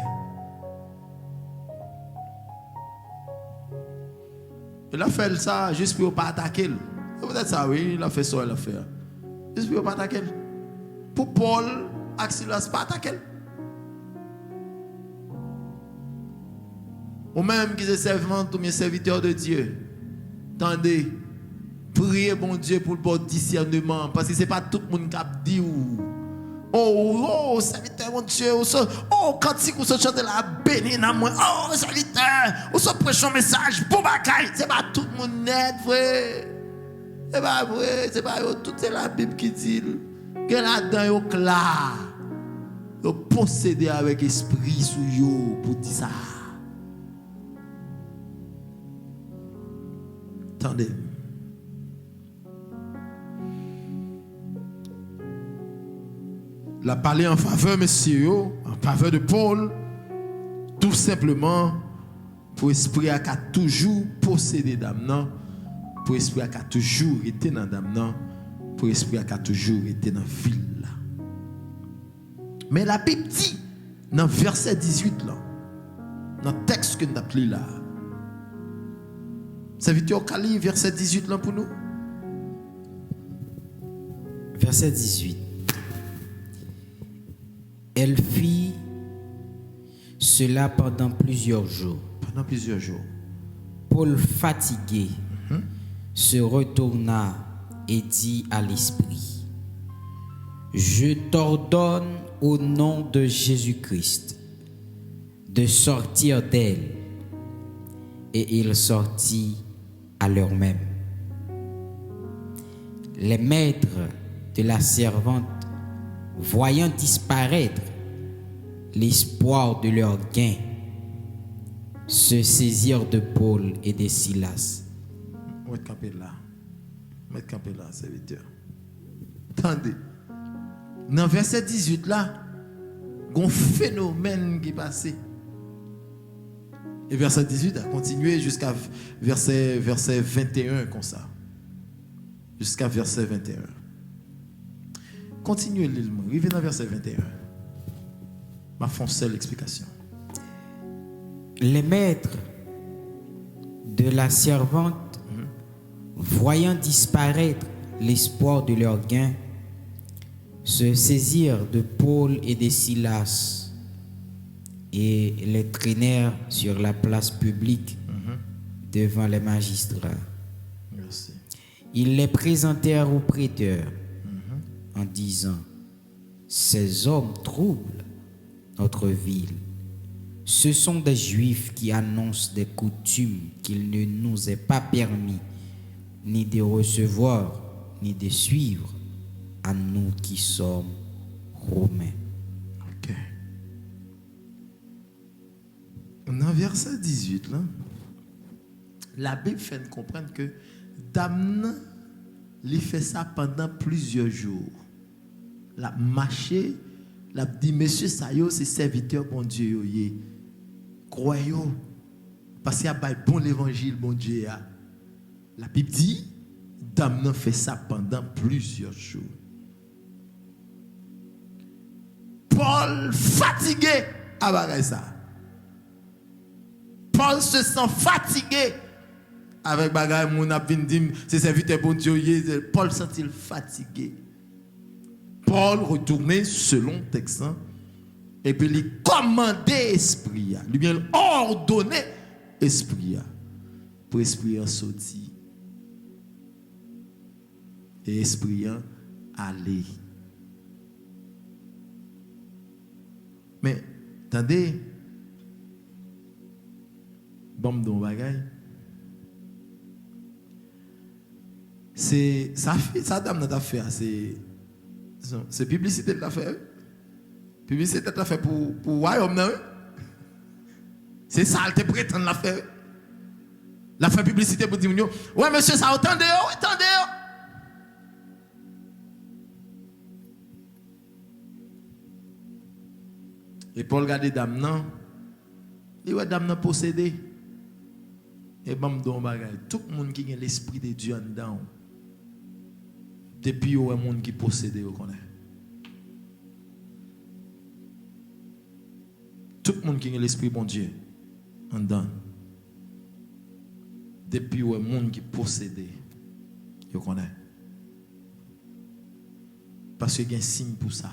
Il a fait ça juste pour ne pas attaquer. C'est peut-être ça, oui, il a fait ça, il a fait. Juste pour ne pas attaquer. Pour Paul, Silas pas attaquer. Ou même qui est servant ou bien serviteur de Dieu. Attendez, priez bon Dieu pour le bon discernement. Parce que ce n'est pas tout le monde qui a dit oh, serviteur mon Dieu, oh, quand vous chantez la béni dans moi, oh, serviteur, ou se prêche un message, bon bagaille. Ce n'est pas tout le monde net, vrai. C'est pas vrai, c'est pas tout, c'est la Bible qui dit. Que là-dedans, yo clair. Yo possédé avec esprit sous yo pour dire ça. Attendez. La parler en faveur, monsieur, en faveur de Paul, tout simplement pour esprit à toujours posséder d'âme, pour esprit à toujours été dans d'âme, pour esprit à toujours été dans la ville là. Mais la Bible dit dans verset 18 là, dans le texte que nous avons lu là. Serviteur Kali, verset 18 là pour nous. Verset 18. Elle fit cela pendant plusieurs jours. Pendant plusieurs jours. Paul, fatigué, se retourna et dit à l'esprit: Je t'ordonne au nom de Jésus-Christ de sortir d'elle. Et il sortit à l'heure même. Les maîtres de la servante, voyant disparaître l'espoir de leur gain, se saisirent de Paul et de Silas. Mettre campé là. Mettre campé là, serviteur. Attendez. Dans verset 18 là, il y a un phénomène qui est passé. Et verset 18 a continué jusqu'à verset 21 comme ça. Jusqu'à verset 21. Continuez l'île. Arrivez dans verset 21. Ma foncée l'explication. Les maîtres de la servante, voyant disparaître l'espoir de leur gain, se saisirent de Paul et de Silas et les traînèrent sur la place publique devant les magistrats. Merci. Ils les présentèrent au prêteur en disant: Ces hommes troublent notre ville. Ce sont des Juifs qui annoncent des coutumes qu'il ne nous est pas permis ni de recevoir ni de suivre à nous qui sommes Romains. Ok. Dans verset 18, là, la Bible fait nous comprendre que Damna, il fait ça pendant plusieurs jours. La marché, la dit, monsieur Sayo, c'est serviteur bon Dieu. Croyez-vous. Parce qu'il y a un bon l'évangile, bon Dieu. La Bible dit, Damna fait ça pendant plusieurs jours. Paul fatigué à bagaille ça. Paul se sent fatigué avec bagaille mon a vinn dit c'est serviteur bon Dieu. Paul sent-il fatigué. Paul retourné selon le texte et puis il commandait esprit, lui bien ordonné esprit pour esprit sorti et esprit aller. Mais attendez, bon don bagay. C'est ça dame notre affaire, c'est publicité de l'affaire. Publicité de l'affaire pour royaume non. C'est ça elle te prétend l'affaire. L'affaire publicité pour dire ouais monsieur ça attendez. Et Paul regarde dame non. Il ouais dame non possédé. Et bam don bagay, tout le monde qui a l'esprit de Dieu en dedans. Depuis il y a un monde qui possède au connaît. Tout le monde qui a l'esprit bon Dieu en dedans. Depuis il y a un monde qui possède au connaît. Parce qu'il y a un signe pour ça.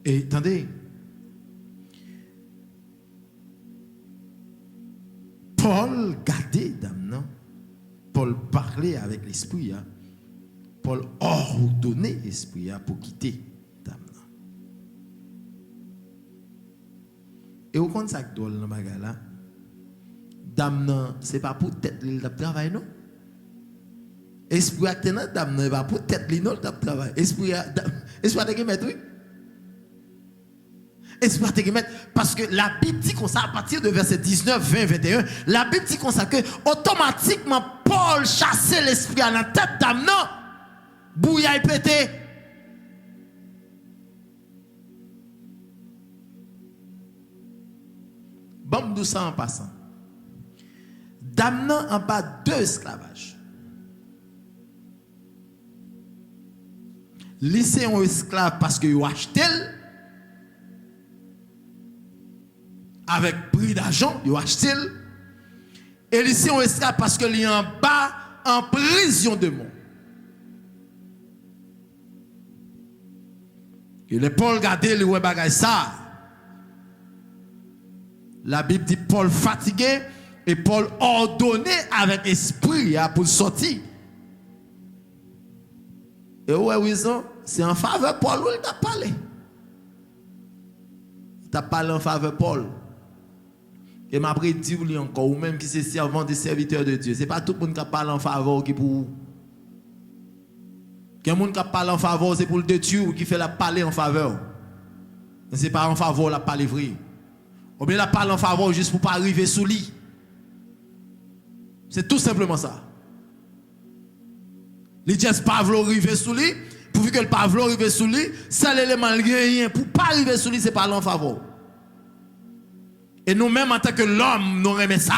Et attendez, Paul gardait dame, non? Paul parlait avec l'esprit, hein? Paul ordonnait l'esprit pour quitter dame. Non? Et au compte ça que dans le bagage là, dame non, c'est pas pour tête le travail non? Esprit a tenant dame non, pas pour tête le travail. Esprit a te mettre oui. Parce que la Bible dit comme ça à partir de verset 19, 20, 21, la Bible dit comme ça que automatiquement Paul chassait l'esprit à la tête d'Amnon, bouillaille pété. Bon, nous ça en passant. D'Amnon en bas deux esclavages. Lycée un esclave parce que vous achetez avec prix d'argent, vous achetez. Et lycée un esclave parce que il est en bas en prison de mort. Et les Paul regardez le ouais bagay ça. La Bible dit Paul fatigué et Paul ordonné avec esprit pour sortir. Et ouais, oui, c'est en faveur de Paul où il t'a parlé. Il t'a parlé en faveur de Paul. Et m'a dit encore, ou même qui c'est servant des serviteurs de Dieu. Ce n'est pas tout le monde qui parle en faveur qui pour vous. Quelqu'un qui parle en faveur, c'est pour le détruire ou qui fait la parler en faveur. Ce n'est pas en faveur la parler vrai. Ou bien la parle en faveur juste pour ne pas arriver sous lit. C'est tout simplement ça. Les disent pas vouloir arriver sous lui, pourvu que le pas vouloir arriver sous lui, c'est l'élément rien pour pas arriver sous lui, c'est parler en faveur. Et nous-mêmes en tant que l'homme, nous aimons ça.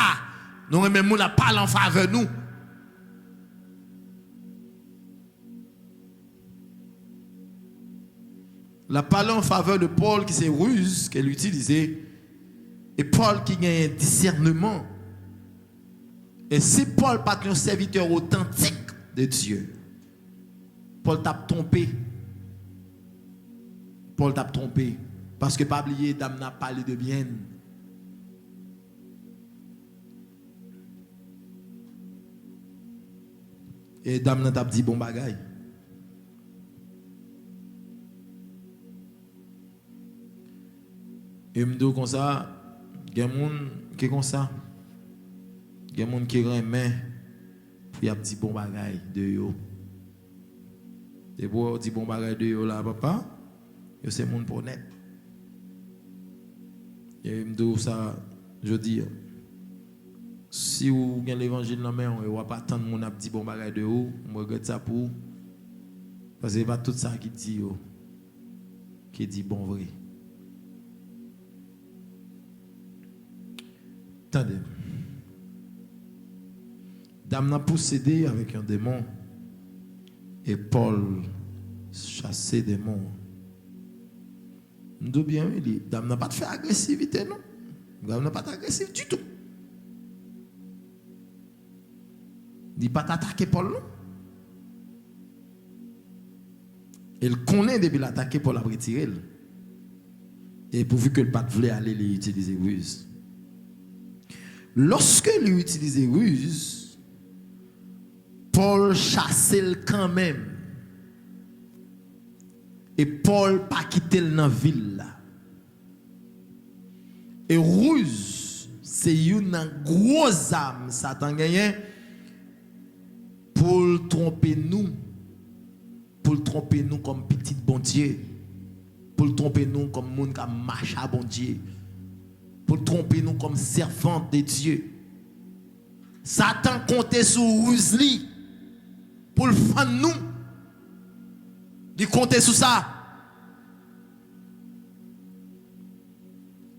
Nous aimons la parole en faveur nous. La parole en faveur de Paul qui c'est ruse qu'elle utilisait et Paul qui a un discernement. Et si Paul n'est pas un serviteur authentique de Dieu, Paul t'a trompé. Paul t'a trompé. Parce que pas oublier, dame n'a parlé de bien. Et dame n'a dit bon bagaille. Et me dis comme ça, il y a des gens qui sont comme ça. Il y a des gens qui ont main pour y a dit bon bagaille de yo. Et pour dire bon bagaille de yo là papa, yo c'est monde pour net. Et me dis ça, je dis si vous avez l'évangile dans la main, vous ne pas attendre mon a dit bon bagaille de yo, je regarde ça pour parce que c'est pas tout ça qui dit yo qui dit bon vrai. Attendez. Dame n'a possédé avec un démon. Et Paul chassait des démons. Nous bien, dame n'a pas fait agressivité, non? Dame n'a pas agressif du tout. Il n'a pas attaqué Paul, non? Il connaît depuis l'attaquer Paul a retiré. Et pourvu que le pas voulait aller utiliser ruse. Lorsque lui utilisait ruse, Paul chassait quand même. Et Paul pas quitté dans la ville là. Et ruse, c'est une grosse âme Satan gagne pour tromper nous. Pour tromper nous comme petit bon Dieu. Pour tromper nous comme monde qui marche à bon Dieu. Pour tromper nous comme servante de Dieu. Satan comptait sur Rusli pour le faire nous. Il comptait sur ça.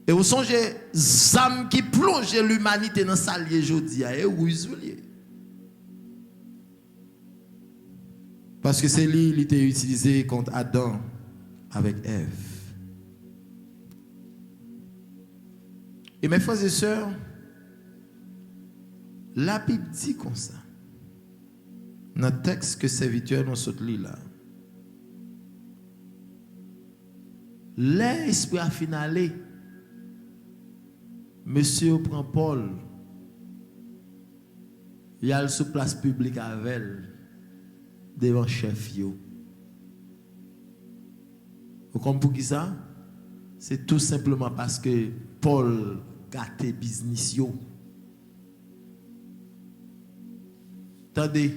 Et vous songez, âmes qui plongent l'humanité dans sa liée aujourd'hui, et Rusli. Parce que c'est lui qui était utilisé contre Adam avec Ève. Et mes frères et sœurs, la Bible dit comme ça. Dans le texte que serviteur nous saute là. L'esprit a finalé. Monsieur prend Paul. Il a sous place publique avec elle. Devant chef yo. Vous comprenez pour qui ça? C'est tout simplement parce que Paul gâté business yo. Attendez,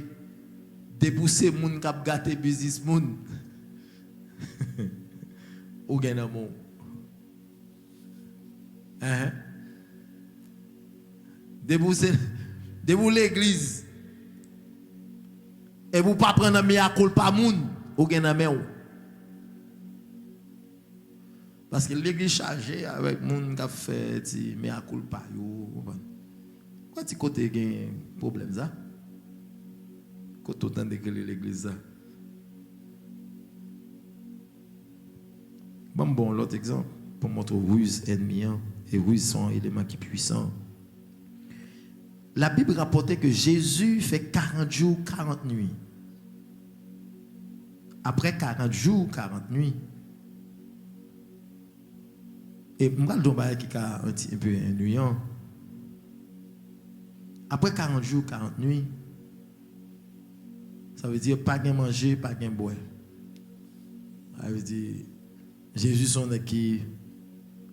débousser moun k'ap gâté business moun. Ou gen amour. Débousser l'église. Et vous pas prendre un mea culpa moun ou gen amour. Parce que l'église chargée avec moun qui a fait mea culpa yo. Quoi ti côté gen problème ça? Quand autant de l'église ça. Bon, l'autre exemple, pour montrer ruse ennemi, et ruse sont éléments qui puissants. La Bible rapportait que Jésus fait 40 jours, 40 nuits. Après 40 jours, 40 nuits. Et moi, je vais qui est un petit peu ennuyant. Après 40 jours, 40 nuits, ça veut dire pas de manger, pas de boire. Ça veut dire Jésus son qui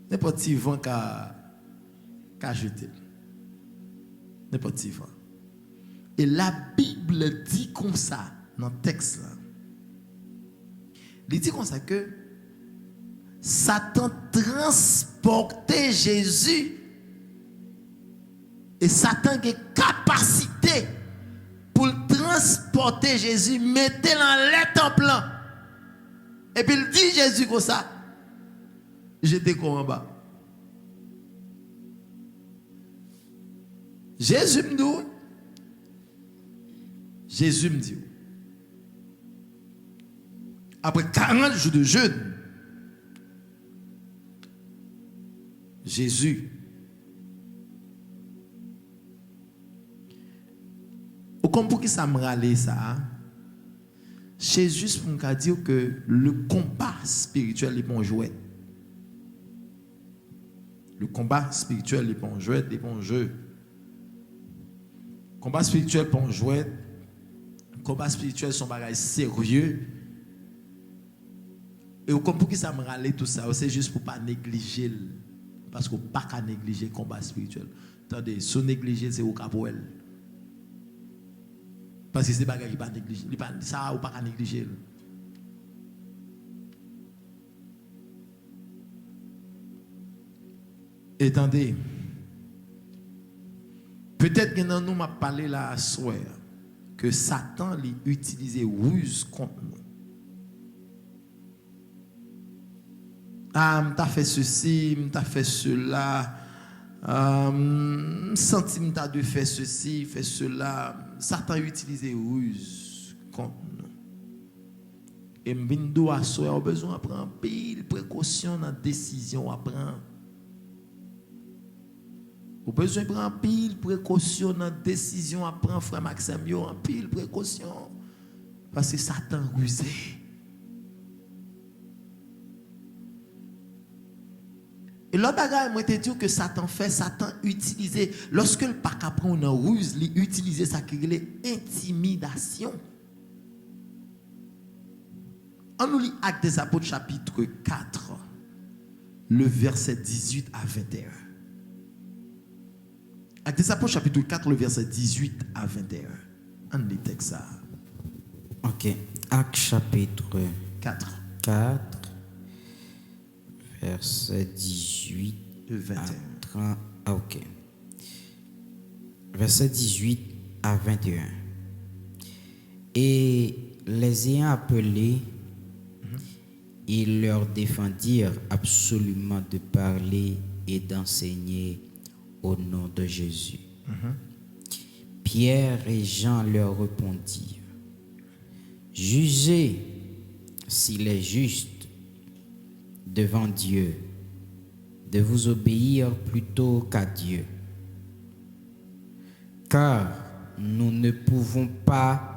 n'importe qui vent qu'à jeter. N'importe qui vent. Et la Bible dit comme ça dans le texte là. Il dit comme ça que Satan transportait Jésus et Satan a une capacité pour transporter Jésus, mettre dans les temples. Et puis il dit Jésus comme ça, j'étais comme en bas. Jésus me dit, après 40 jours de jeûne, Jésus, au comme pour qui ça me râle ça, c'est juste pour me dire que le combat spirituel est bon jouet. Le combat spirituel est bon jouet, est bon jeu. Combat spirituel bon jouet. Combat spirituel son bagage sérieux. Et comme pour qui ça me râle tout ça, c'est juste pour pas négliger. Parce qu'on ne peut pas négliger le combat spirituel. Attendez, si on néglige, c'est au capoel. Parce que c'est des bagages qui ne sont pas négligés. Ça, on ne peut pas négliger. Attendez. Peut-être que nous m'a parlé là à soir que Satan lui utilisait ruse contre nous. Ah, m't'a fait ceci, m't'a fait cela. Senti m't'a de faire ceci, fait cela. Satan utilisait ruse contre nous. Et m'bindo à soir, on a besoin de prendre pile précaution dans la décision à prendre. Vous avez besoin de prendre pile précaution dans la décision à prendre, frère Maxime, en pile précaution. Parce que Satan rusé. Et l'autre bagage, moi, te dit que Satan fait, Satan utilisait, lorsque le pas prend une ruse, il utilisait ça qui est l'intimidation. On nous lit Actes des Apôtres chapitre 4, le verset 18 à 21. Actes des Apôtres chapitre 4, le verset 18 à 21. On lit ça. Ok. Actes chapitre 4. Verset 18 à 21. 30, ok. Verset 18 à 21. Et les ayant appelés, ils leur défendirent absolument de parler et d'enseigner au nom de Jésus. Pierre et Jean leur répondirent, jugez s'il est juste devant Dieu de vous obéir plutôt qu'à Dieu. Car nous ne pouvons pas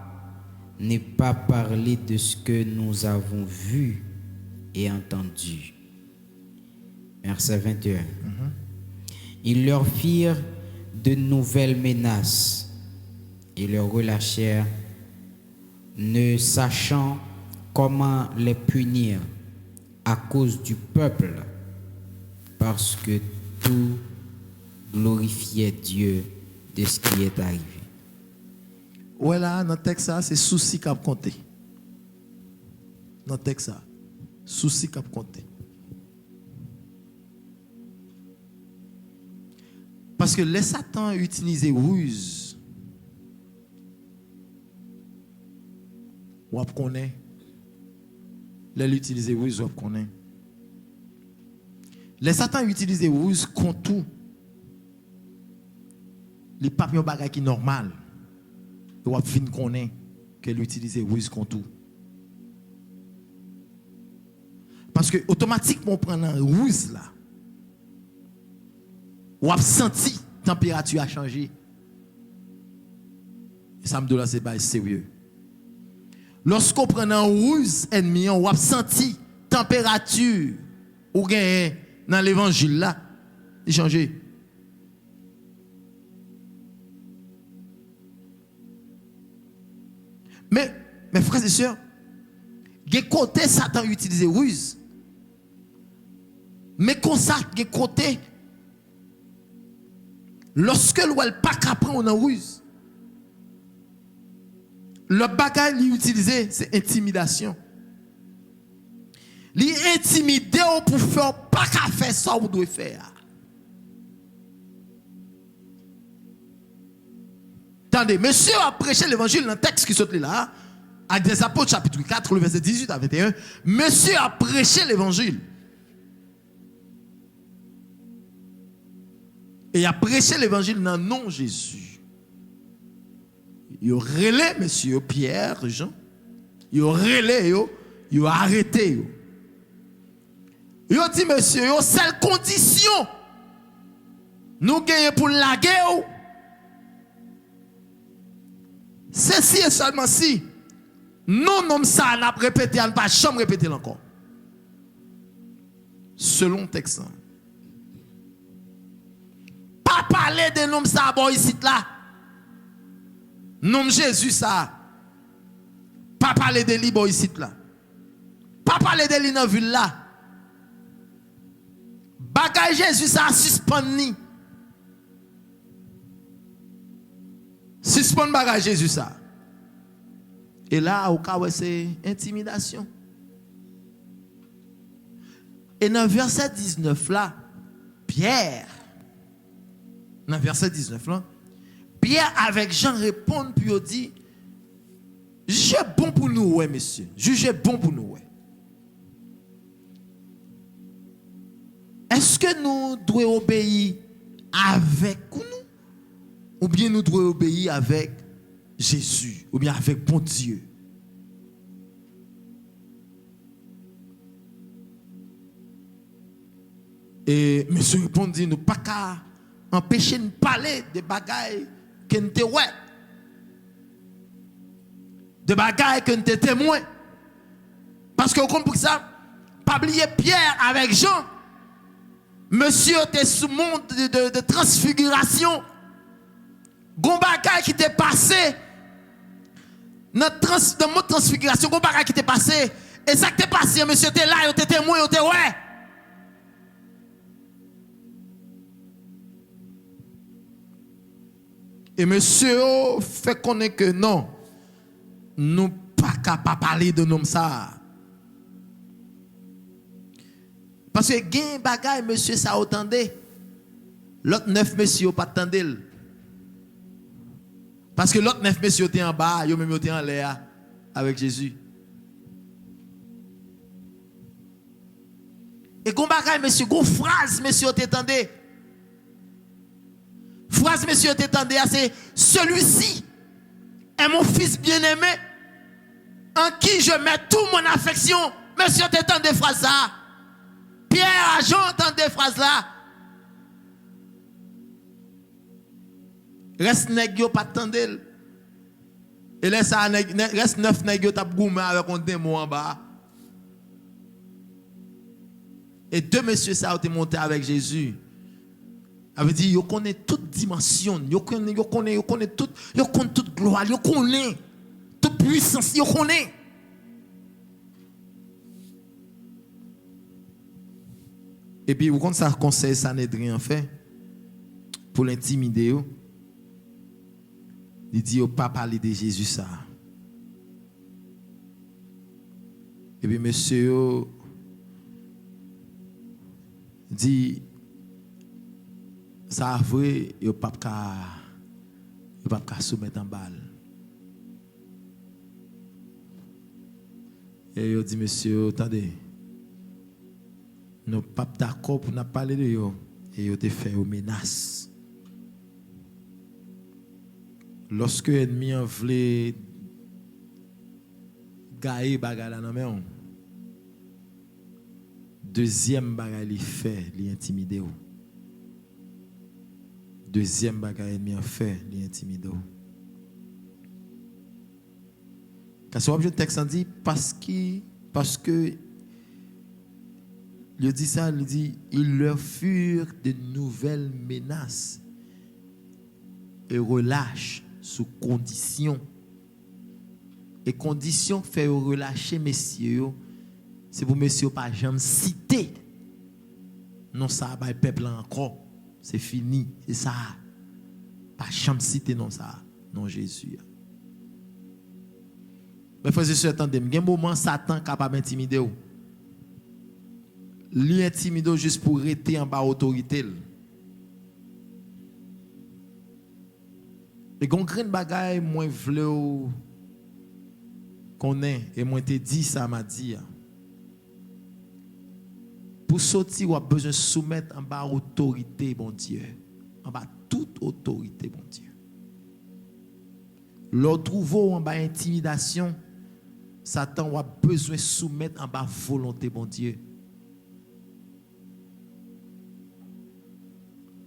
ne pas parler de ce que nous avons vu et entendu. Verset 21. Ils leur firent de nouvelles menaces et leur relâchèrent, ne sachant comment les punir à cause du peuple, parce que tout glorifiait Dieu de ce qui est arrivé. Voilà, dans le texte, c'est souci qu'a compté. Dans le texte, souci qu'a compté. Parce que les Satan utilisait ruse. Ou à connaître. Les utiliser ruse ou à connaître. Les Satan utilisait ruse contre tout. Les papillons bagay qui normal. Ou à fin connaître qu'elle utilisait ruse contre tout. Parce que automatiquement, on prend un ruse là. On a senti la température a changé. Et ça me donne là, c'est pas sérieux. Lorsqu'on prend un ruse ennemi, on a senti la température ou gagne dans l'évangile là, il a changé. Mais, mes frères et sœurs, il y a côté Satan utilise ruse. Mais comme ça, il y a côté, lorsque l'on n'a pas qu'à prendre en ruse, le bagage qu'il utilise, c'est intimidation. Il intimide pour faire pas qu'à faire ça vous devez faire. Attendez, monsieur a prêché l'évangile dans le texte qui saute là, à des apôtres chapitre 4, le verset 18 à 21. Monsieur a prêché l'évangile. Et il a prêché l'évangile dans le nom de Jésus. Il a relé monsieur Pierre, Jean. Il a relé, il a arrêté. Il a dit monsieur, seule condition nous gagnons pour la guerre. C'est si et seulement si non nomme ça n'a répété, on ne pas jamais répéter encore. Selon le texte. Pas parler de nom ça bon ici là. Nom Jésus ça. Pas parler de lui bon ici là. Pas parler de lui dans ville là. Bagage Jésus ça suspendu. Suspend bagage Jésus ça. Et là, au cas où c'est intimidation. Et dans le verset 19 là, Pierre, dans le verset 19 là, Pierre avec Jean répond puis il dit, jugez bon pour nous, ouais, monsieur. Jugez bon pour nous, ouais. Est-ce que nous devons obéir avec nous? Ou bien nous devons obéir avec Jésus, ou bien avec bon Dieu. Et monsieur répondit, nous pas qu'à empêcher de parler de bagailles que nous sommes ouais. De bagailles que nous sommes témoins. Parce que vous comprenez ça, pas oublier Pierre avec Jean. Monsieur était sous monde de transfiguration. Gon bagay qui t'est passé dans le mot transfiguration, gon bagay qui t'est passé et ça qui t'est passé, monsieur t'es là, t'es témoin, t'es ouais. Et monsieur fait connaître que non, nous pas capable parler de nom ça. Parce que gen bagay monsieur ça attendait. L'autre 9 monsieur pas attendait. Parce que l'autre 9 messieurs étaient en bas, ils même étaient en l'air avec Jésus. Et gon bagay monsieur, gon phrase monsieur t'étendez. Phrase monsieur t'étendez, c'est celui-ci est mon fils bien-aimé en qui je mets toute mon affection. Monsieur t'étendez phrase là. Pierre Jean entendez phrase là. Reste nèg yo pas tendel. Et là ça reste 9 nèg yo t'a goumé avec un démon en bas. Et 2 messieurs ça ont monté avec Jésus. Ça veut dire yo connaît toute dimension, yo connaît toute gloire, yo connaît toute puissance, yo connaît. Et puis vous comprenez ça conseil Sanhédrin en fait pour l'intimider yo. Il dit, il ne pas parler de Jésus ça. Et puis monsieur dit, ça vrai, il ne pas soumettre en balle. Et il dit, monsieur, attendez, nous ne sommes pas d'accord pour nous parler de vous. Et il a fait une menace. Lorsque l'ennemi a voulu gagner bagarre dans la main, Deuxième bagaille il fait, il intimide. Deuxième bagaille il fait, il intimide. Parce que le texte dit parce que il dit ça, il dit ils leur furent de nouvelles menaces et relâche sous condition. Et condition fait relâcher messieurs, c'est pour messieurs pas jamais citer. Non ça va le peuple encore, c'est fini, c'est ça. Pas jamais citer non ça, non Jésus. Mais frères et sœurs, attendez, il y a un moment Satan capable d'intimider ou. Lui intimider juste pour rester en bas autorité. Et quand grande bagaille moi vle connaît et moi te dit ça m'a dit. Pour sortir, on a besoin de soumettre en bas autorité bon Dieu. En bas toute autorité bon Dieu. L'autre trouve en bas intimidation, Satan a besoin de soumettre en bas volonté bon Dieu.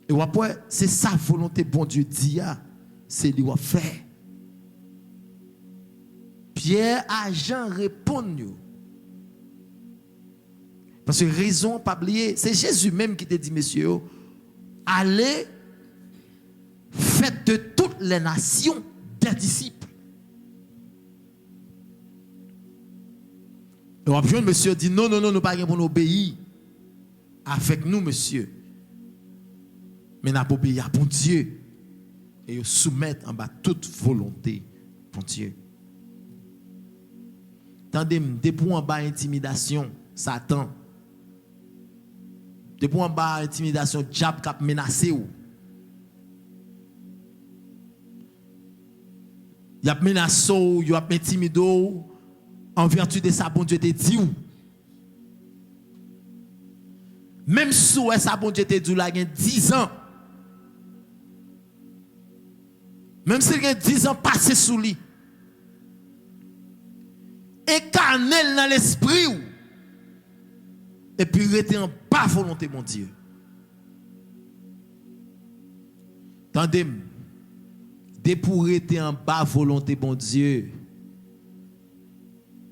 Et après, c'est sa volonté bon Dieu dit, c'est lui qui fait. Pierre et Jean répondent. Parce que raison, pas oublier, c'est Jésus même qui te dit, messieurs, allez, faites de toutes les nations des disciples. Et après, monsieur dit, non, nous ne pas pour nous obéir avec nous, monsieur. Mais nous obéir à bon Dieu. Et soumettre en bas toute volonté pour Dieu. Tandis depuis en bas intimidation, Satan. Depuis en bas intimidation, diable qui a menacé ou. Il a menacé ou, il a intimidé ou, en vertu de ça, bon Dieu te dit ou. Même si ça, bon Dieu te dit, il a 10 ans. Même s'il y a 10 ans passés sous lui. Incarné dans l'esprit. Et puis rester en bas volonté, mon Dieu. Tandem. Dès pour rester en bas volonté, mon Dieu.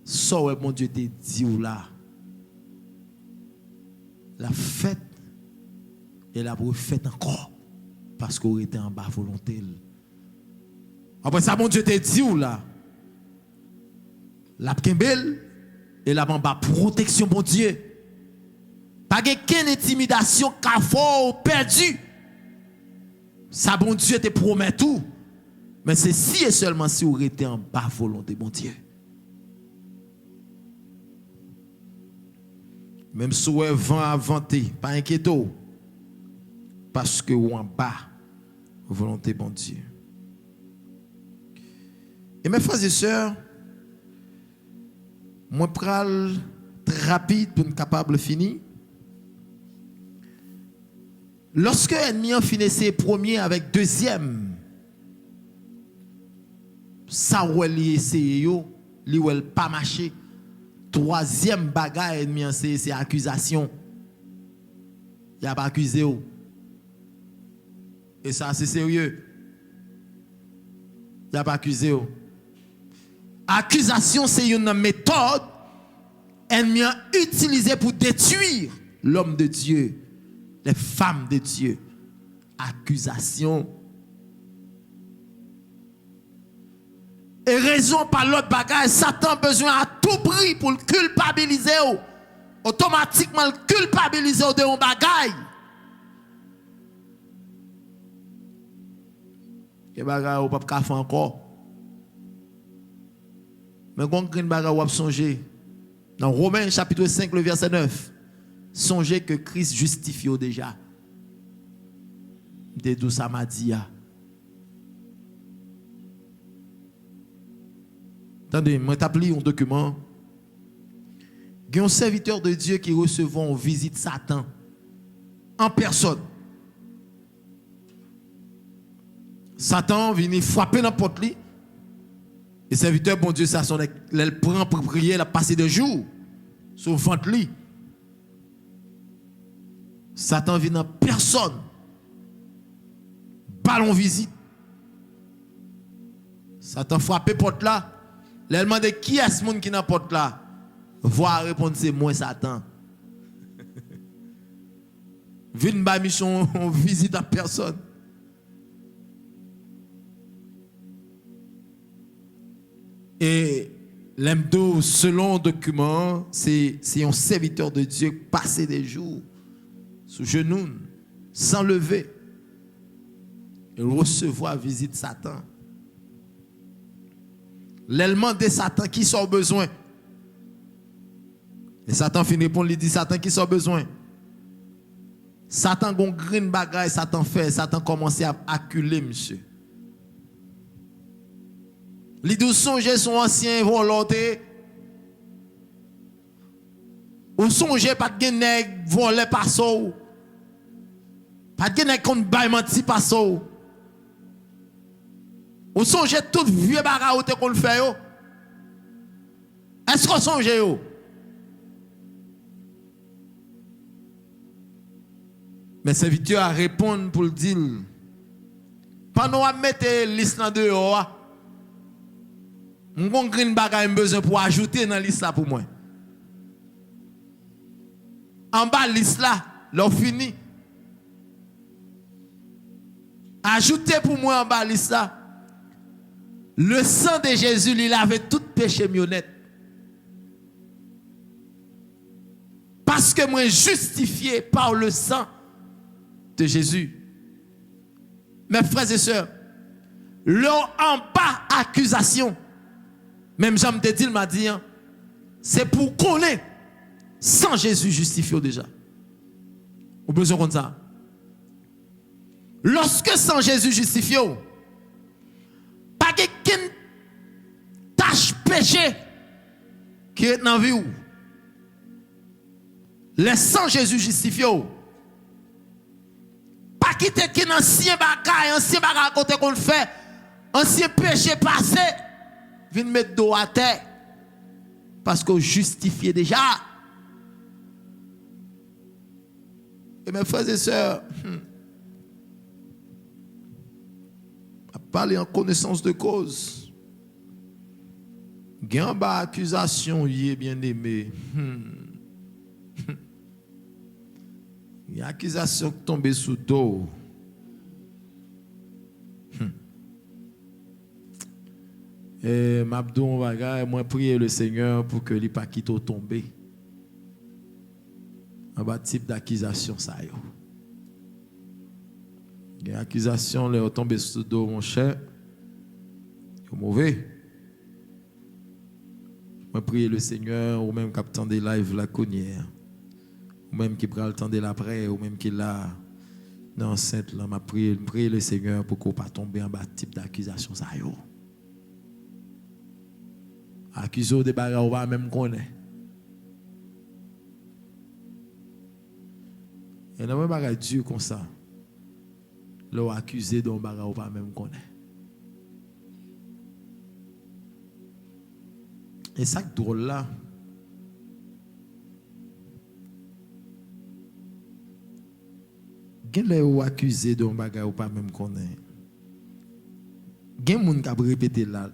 Ça, mon Dieu te dit ou là. La fête. Et la fête encore. Parce qu'on était en bas volonté. Après ça, mon Dieu te dit ou là, la kembel et la bamba protection, mon Dieu. Pas qu'une intimidation qu'a fort perdu. Ça, bon Dieu te promet tout. Mais c'est si et seulement si vous êtes en bas volonté, mon Dieu. Même si vous êtes vent avanté, pas inquiétez-vous. Parce que vous êtes en bas volonté, mon Dieu. Et mes frères et sœurs, moi pral rapide pour être capable de finir. Lorsque l'ennemi a fini ses premiers avec deuxième, ça ou li essaye yo, li ou pas marché. Troisième bagaille ennemi c'est accusation. Il a pas accusé ou. Et ça c'est sérieux. Il a pas accusé ou. Accusation, c'est une méthode ennemi a utilisée pour détruire l'homme de Dieu, les femmes de Dieu. Accusation. Et raison par l'autre bagage, Satan a besoin à tout prix pour le culpabiliser. Automatiquement, le culpabiliser de un bagage. Et bagage, on ne peut pas faire encore. Mais quand on va songer, dans Romains chapitre 5, le verset 9, songez que Christ justifie déjà. De d'où ça m'a dit. Attendez, moi t'appelle un document. Il y a un serviteur de Dieu qui recevait en visite Satan en personne. Satan vient frapper dans la porte. Et serviteur, bon Dieu, ça son elle prend pour prier, elle a passé 2 jours sur le ventre. Satan vient dans personne. Ballon visite. Satan frappe porte là. Il demande qui est ce monde qui est dans porte là. Voir répondre c'est moi Satan. Vine ba mission on visite à personne. Et l'emdo selon document, c'est un serviteur de Dieu passer des jours sous genoux sans lever et recevoir visite Satan. L'élément de Satan qui sont besoin. Et Satan finit pour lui dire Satan qui sont besoin. Satan gon green bagaille Satan fait, Satan commence à acculer monsieur. Li dou songe son ancien volonté. Ou songe pas de nèg voler passo. Pas de nèg kon bay menti passo. Ou songe tout vieux bagaille te qu'on fait yo. Est-ce qu'on songe yo? Mais serviteur a répondre pour le dire. Pendant à mettre liste dans dehors. M'gon green bagay besoin pour ajouter dans liste là pour moi. En bas liste là, l'on fini. Ajoutez pour moi en bas liste là. Le sang de Jésus, il avait tout péché mionnette. Parce que moi justifié par le sang de Jésus. Mes frères et sœurs, leur en bas accusation. Même Jean te dit, m'a dit, c'est pour qu'on ait sans Jésus justifié déjà. Ou besoin comme ça. Lorsque sans Jésus justifié, pas qu'une tâche péché qui est dans la vie. Les sans Jésus justifié. Pas quitter qu'un ancien bagage côté qu'on le fait, ancien péché passé. Vin mettre dos à terre parce qu'on justifie déjà. Et mes frères et sœurs, à parler en connaissance de cause. Gain bas accusation, y est bien aimé. Il y a accusation qui tombe sous dos. Et m'abdou bagay, moi prier le Seigneur pour que li pas quitte tomber. Un bas type d'accusation ça yo. Il y a accusation les tomber sous dos mon cher. C'est mauvais. Moi prier le Seigneur ou même captant des live la connière. Ou même qui prend le temps de l'après ou même qui là dans enceinte là m'a prier le Seigneur pour qu'on pas tomber en bas type d'accusation ça yo. Accusé de bagarre, on va même connaître. Et dans un bagage dur comme ça, l'on accusé d'un bagarre, on va même connaître. Et ça qui drôle là, gen les ou accusé d'un bagarre, on pas même connaître. Gen moun qui a répété là.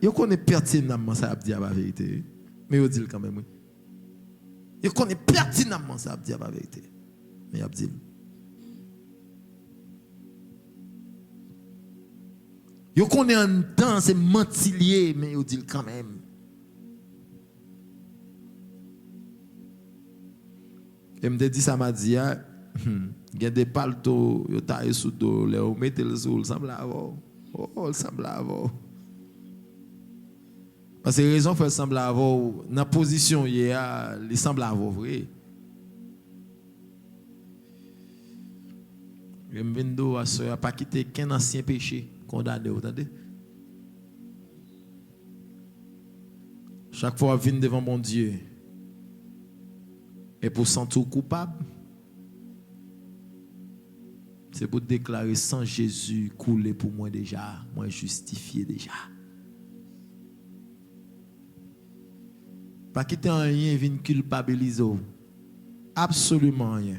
Yo connaît pertinemment ça a dit la vérité. Mais yo dit quand même oui. Yo connaît pertinemment ça a dit la vérité. Mais yo dit. Yo connaît en temps c'est mentilier mais yo dit quand même. Et me dit ça m'a dit il y a des paltos yo taillé sous dos, les mettez le sous, semble avoir. Oh, semble avoir. Parce que la raison fait semble avoir dans la position il semble avoir vrai. Je ne pas quitter qu'un ancien péché condamné, vous entendez? Chaque fois vient devant mon Dieu et pour sentir coupable, c'est pour déclarer sans Jésus coulé pour moi déjà, moi justifié déjà. Pas quitter rien vient culpabiliser. Absolument rien.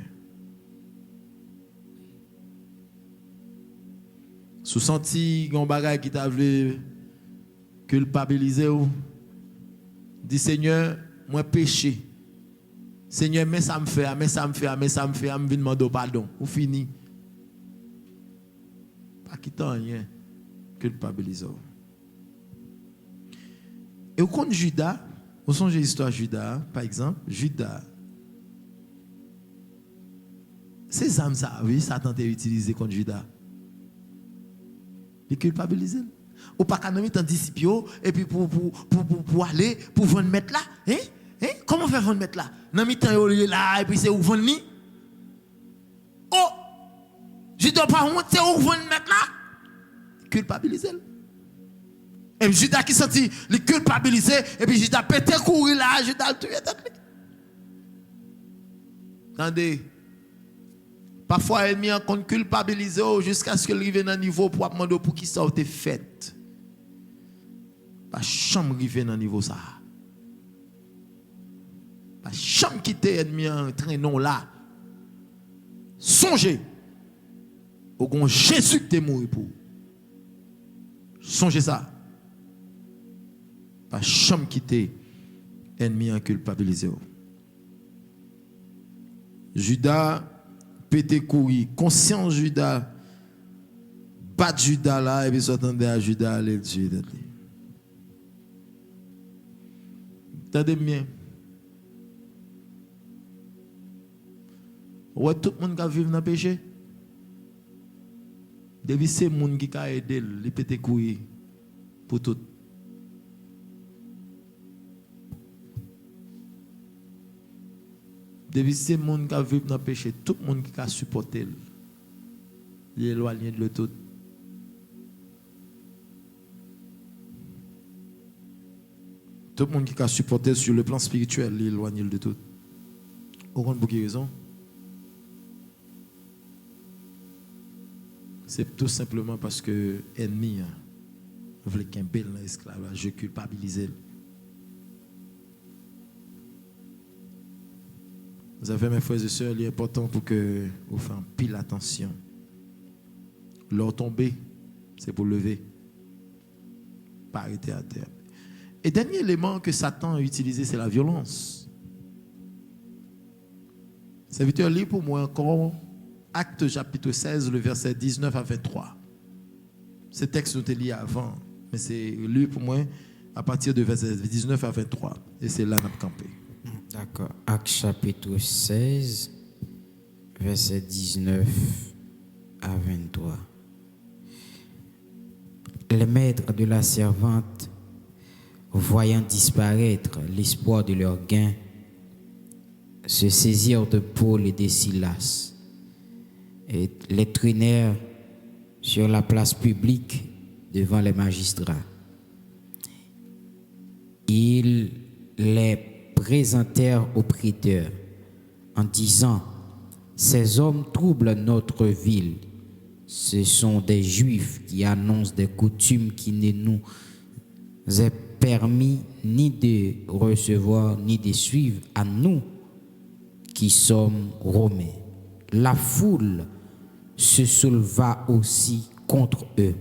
Sous senti gon bagay qui t'a voulu culpabiliser ou dit Seigneur, moi péché. Seigneur, mais ça me fait, me vient demander pardon. Ou fini. Pas quitter rien. Culpabiliser. Et au compte Judas, vous songez l'histoire de Judas, par exemple, Judas. Ces âmes, ça, oui, ça a tenté d'utiliser contre Judas. Il culpabilise. Ou pas qu'à nous mettre en disciple, et puis pour aller, pour vendre mettre là. Hein? Comment faire vendre mettre là? Dans le temps, là, et puis c'est où vendre ni? Oh! Judas pas honte, c'est où vendre mettre là? Culpabiliser. Et Judas qui senti le culpabiliser, et puis Judas pété courir là, Judas le tuer. Attendez. Parfois, ennemi en compte culpabiliser jusqu'à ce qu'il arrive dans un niveau pour demander pour qui ça a été fait. Pas chambre arriver dans un niveau ça. Pas chambre quitter ennemi en traînon là. Songez au grand Jésus qui est mort pour. Songez ça. Pas chambre quitter ennemi en culpabiliser. Judas pété courir, conscient Judas, bat Judas là, et puis s'attendait à Judas aller le tuer. Attendez bien. Ouais, tout le monde qui vit dans le péché. Depuis c'est le monde qui a aidé, il pété courir pour tout. Depuis c'est le monde qui vit dans le péché, tout le monde qui a supporté, il est éloigné de tout. Tout le monde qui a supporté sur le plan spirituel, il est éloigné de tout. Vous comprenez pour quelle raison? C'est tout simplement parce que l'ennemi voulait qu'un bel esclavage, je culpabilisais. Vous avez, mes frères et sœurs, il est important pour que vous fassiez pile attention. L'heure tombée, c'est pour lever. Pas arrêter à terre. Et dernier élément que Satan a utilisé, c'est la violence. Serviteur, lis pour moi encore Actes chapitre 16, le verset 19 à 23. Ce texte nous est lié avant, mais c'est lu pour moi à partir de verset 19 à 23. Et c'est là qu'on a campé. D'accord. Actes chapitre 16, verset 19 à 23. Les maîtres de la servante, voyant disparaître l'espoir de leur gain, se saisirent de Paul et de Silas et les traînèrent sur la place publique devant les magistrats. Ils les présentèrent aux prêteurs en disant: ces hommes troublent notre ville. Ce sont des Juifs qui annoncent des coutumes qui ne nous est permis ni de recevoir ni de suivre à nous qui sommes Romains. La foule se souleva aussi contre eux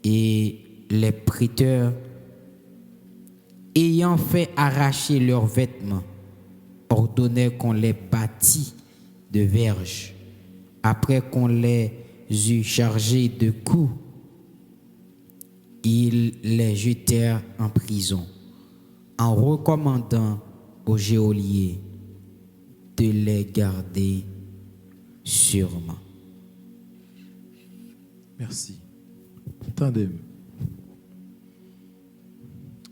et les prêteurs, ayant fait arracher leurs vêtements, ordonnèrent qu'on les bâtît de verges. Après qu'on les eut chargés de coups, ils les jetèrent en prison, en recommandant aux geôliers de les garder sûrement. Merci. Attendez.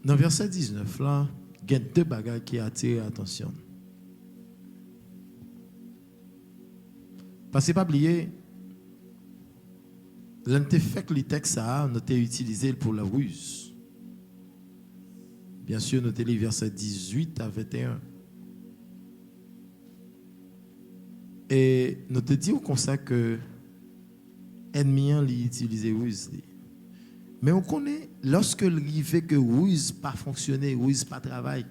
Dans le verset 19, là, il y a deux bagages qui attirent l'attention. Parce que pas oublier, l'un des faits que le texte a, on a utilisé pour la ruse. Bien sûr, nous avons les versets 18 à 21. Et nous te disons comme ça que l'ennemi a utilisé ruse. Mais on connaît, lorsque l'arrivée que ruse pas fonctionné, ruse pas travail,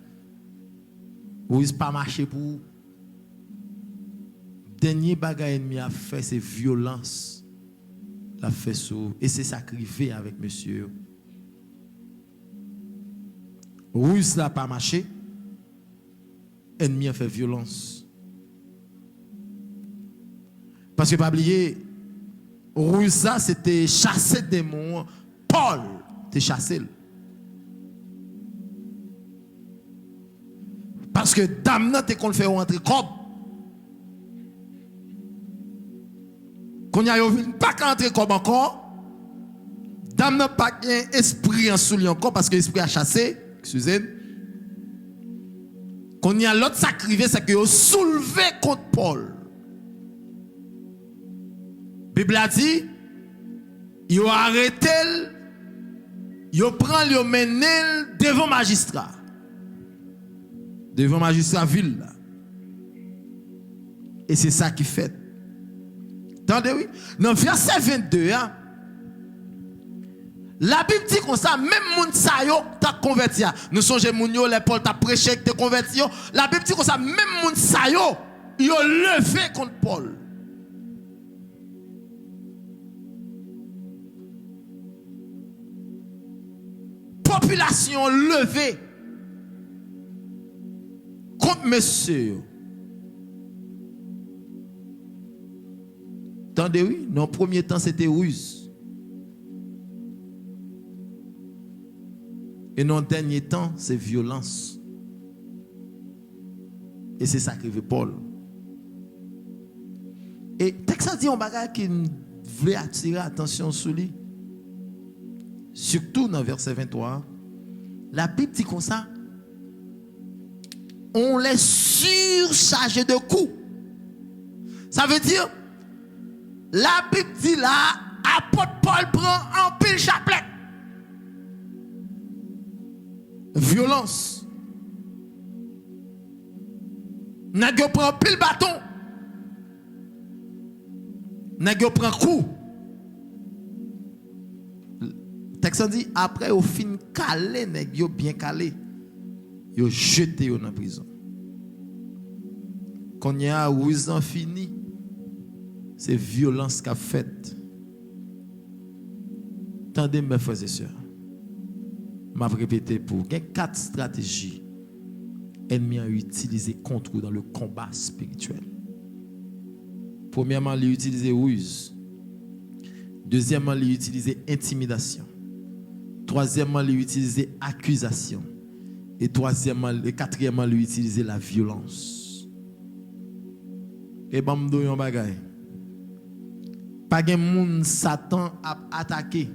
ruse pas marché pour dernier bagage ennemi a fait, c'est violence. la fait sous. Et c'est ça qui arrive avec monsieur. Ruse n'a pas marché. Ennemi a fait violence. Parce que pas oublier, ruse c'était chasser des démons. Paul t'es chassé. Parce que dame t'es qu'on le fait rentrer comme. Qu'on y a pas qu'entrer comme encore. Dame n'a pas qu'un esprit en sous lui encore parce que l'esprit a chassé. Excusez. Qu'on y a l'autre sacrifié, c'est que vous soulevé contre Paul. Bible a dit, il a arrêté, il prend, il mené devant magistrat. Devant magistrat ville. Et c'est ça qui fait. Attendez, oui. Dans verset 22, hein, la Bible dit comme ça, même moun sa yo t'a converti. Nous songeons moun yo, les Paul t'a prêché que t'es converti. La Bible dit comme ça, même moun sa yo levé contre Paul. Population levée contre monsieur. Attendez, oui, dans le premier temps, c'était ruse. Et dans le dernier temps, c'est violence. Et c'est ça qui veut Paul. Et texte dit un bagage qui voulait attirer l'attention sur lui. Surtout dans verset 23. La Bible dit comme ça. On les surcharge de coups. Ça veut dire, la Bible dit là, apôtre Paul prend un pile chapelet. Violence. Nèg prend pile bâton. Nèg prend coup. Texan dit après au fin calé nèg yo bien calé. Yo jeté yo dans prison. Quand y a 8 ans fini, c'est violence qu'a fait. Tendez mes frères et sœurs. M'a répété pour 4 stratégies ennemis ont utilisé contre vous dans le combat spirituel. Premièrement, ils utiliser ruse. Deuxièmement, ils utiliser intimidation. Troisièmement, ils utiliser accusation. Et quatrièmement, ils utiliser la violence. Et bam do yon bagay. Pas gen moun Satan a attaqué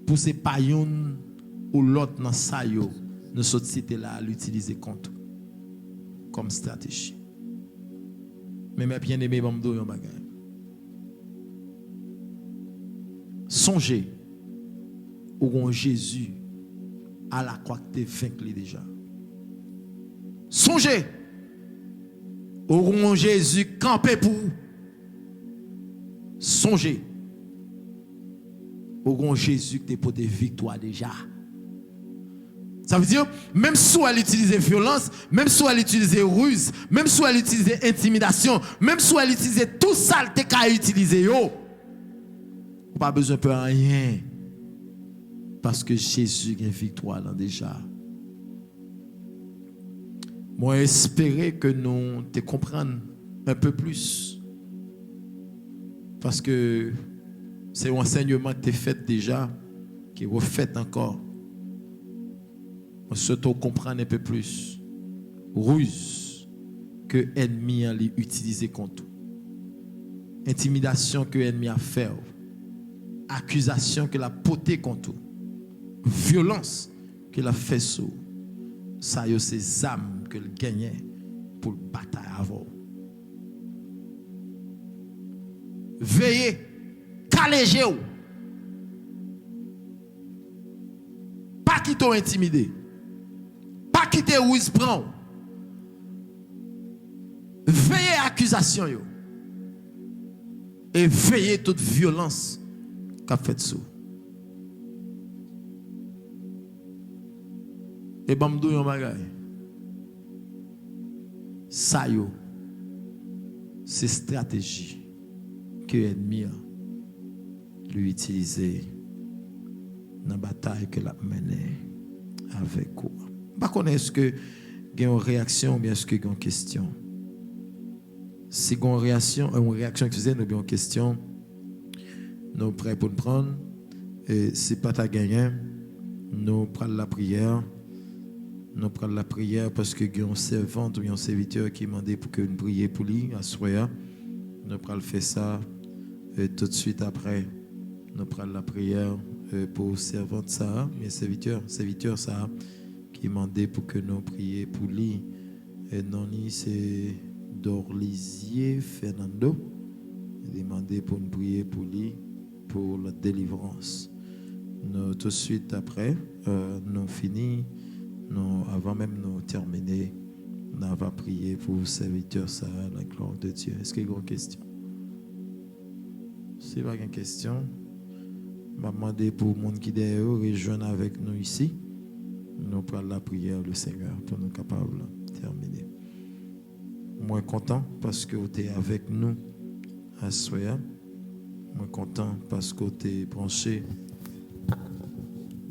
pour ces payoun ou l'autre dans sa yo. Nous sommes cités là à l'utiliser contre comme stratégie. Mais mes bien-aimés, bam do yon bagay. Songez où Jésus à la croix que tu vaincu déjà. Songez où Jésus campé pour vous. Songez où Jésus qui pour des victoires déjà. Ça veut dire, même si elle utilise violence, même si elle utilise ruse, même si elle utilise intimidation, même si elle utilise tout ça, elle qu'à utiliser yo. Pas besoin de rien. Parce que Jésus a une victoire là déjà. Moi, j'espère que nous te comprenions un peu plus. Parce que c'est un enseignement que tu as fait déjà, qui est refait encore. On se comprendre un peu plus. Ruse que l'ennemi a utilisé contre vous. Intimidation que l'ennemi a fait. Accusation que la potée contre vous. Violence que la fait sous. Ça y est, ces âmes que le gagnait pour le bataille avant. Veillez, calégez-vous. Pas qui t'ont intimidé. Pas qui t'ont ruse prend. Veillez accusation yo. Et veillez toute violence qu'a fait sous. Et bamdou yon bagay. Ça yo, c'est stratégie que l'ennemi a lui utiliser dans la bataille que l'a menée avec vous. Par contre, est-ce que il y a une réaction ou bien est-ce qu'il y a une question? Si il y a une réaction que vous avez, nous avons une question, nous sommes prêts pour le prendre. Et si pas ta gagné, nous prenons la prière. Nous prenons la prière parce que il y a un servant ou un serviteur qui m'a demandé pour que nous prions pour lui à soya. Nous prenons faire ça et tout de suite après, nous prenons la prière pour le servant de ça, mais serviteur ça qui m'a demandé pour que nous prions pour lui. Et non, c'est Dorlisier Fernando. Il a demandé pour nous prier pour lui pour la délivrance. Nous, tout de suite après, nous finissons. Nous, avant même de terminer, nous avons prié pour le serviteur, ça, la gloire de Dieu. Est-ce qu'il y a une question? Si il y a une question, je vais demander pour le monde qui est derrière, rejoindre avec nous ici. Nous prenons la prière du Seigneur pour nous capables de terminer. Moi content parce que vous êtes avec nous à Soya. Moi content parce que vous êtes branché.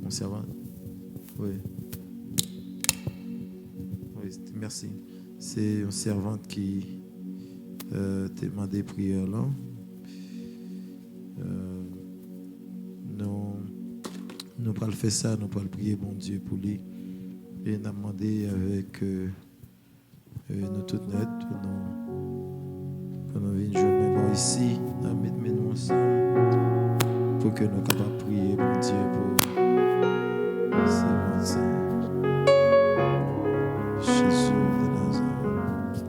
Mon servant. Oui. Merci. C'est une servante qui t'a demandé prière là. Nous allons faire ça, nous allons prier bon Dieu pour lui. Et nous avons demandé avec nous toutes net pour nous venir jouer bon ici, nous mettons ensemble pour que nous soyons capables de prier bon Dieu pour servante ça. Jésus de Nazareth.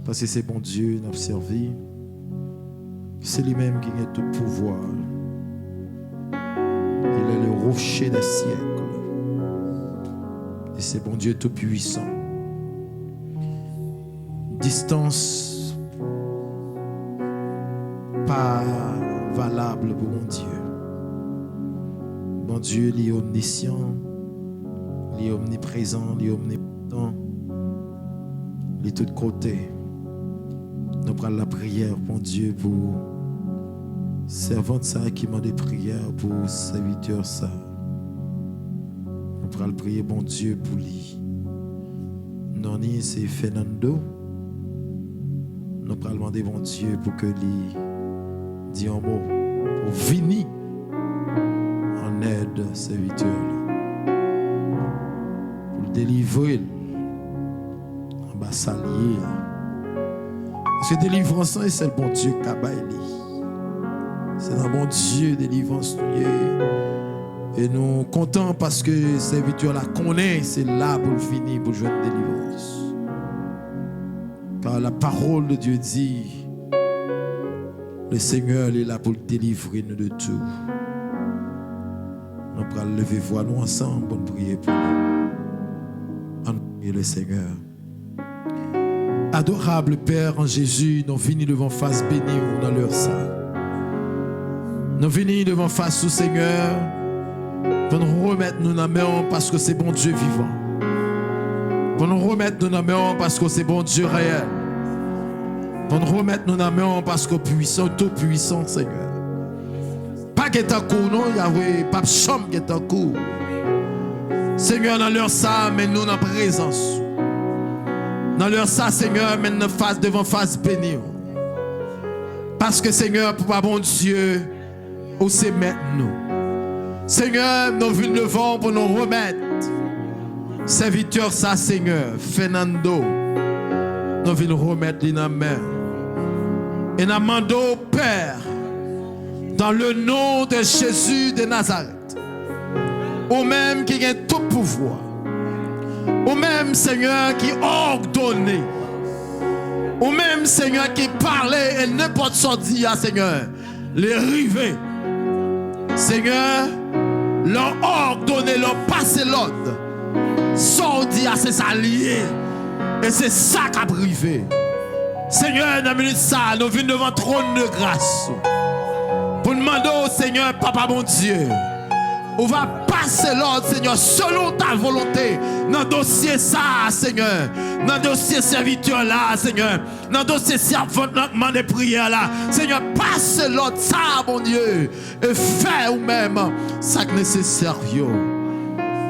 Parce que c'est bon Dieu, nous servi. C'est lui-même qui a tout pouvoir. Il est le rocher des siècles. Et c'est bon Dieu tout puissant. Distance pas valable pour mon Dieu. Bon Dieu, il est omniscient, il est omniprésent, il est omnipotent, il est de tous côtés. Nous prenons la prière, bon Dieu, pour servante ça qui m'a des prières pour serviteur ça. Nous prenons prier, bon Dieu, pour lui. Non, c'est Fernando. Nous prenons demander, bon Dieu, pour que lui dise un mot, pour venir en aide serviteur là. Pour le délivrer en bas salier. Parce que délivrance, c'est le bon Dieu qui a baillé. C'est dans bon Dieu délivrance. Et nous contents parce que le serviteur la connaît, c'est là pour le finir, pour jouer une délivrance. Car la parole de Dieu dit, le Seigneur est là pour délivrer nous de tout. Nous allons lever voix nous ensemble pour prier pour nous. En prier le Seigneur. Adorable Père en Jésus, nous venons devant face bénie dans leur salle. Nous venons devant face au Seigneur pour nous remettre nous dans la main parce que c'est bon Dieu vivant. Pour nous remettre nous dans la main parce que c'est bon Dieu réel. Pour nous remettre nous dans la main parce que puissant, tout puissant Seigneur. Pas que ta cour, non, Yahweh, pas chambre que ta cour. Seigneur, dans leur salle, mais nous dans la présence. Dans leur ça, Seigneur, maintenant face devant face bénie. Parce que Seigneur, pour bon Dieu, où c'est maintenant. Seigneur, nous venons devant pour nous remettre. Serviteur ça, Seigneur, Fernando. Nous venons remettre dans la main. Et nous demandons au Père, dans le nom de Jésus de Nazareth, au même qui a tout pouvoir. Au même Seigneur qui ordonnait, au même Seigneur qui parlait et n'importe sorti à Seigneur, les rivets, Seigneur, leur ordonner, leur passer l'ordre, sorti à ses alliés, et c'est ça qui a privé. Seigneur, dans la minute ça, nous venons devant le trône de grâce pour demander au Seigneur, Papa mon Dieu, on va pas passe l'ordre, Seigneur, selon ta volonté. Dans le dossier ça, Seigneur. Dans le dossier serviteur là, Seigneur. Dans le dossier servant des prières là. Seigneur, passe l'ordre ça, mon Dieu. Et fais ou-même ça que nécessaire.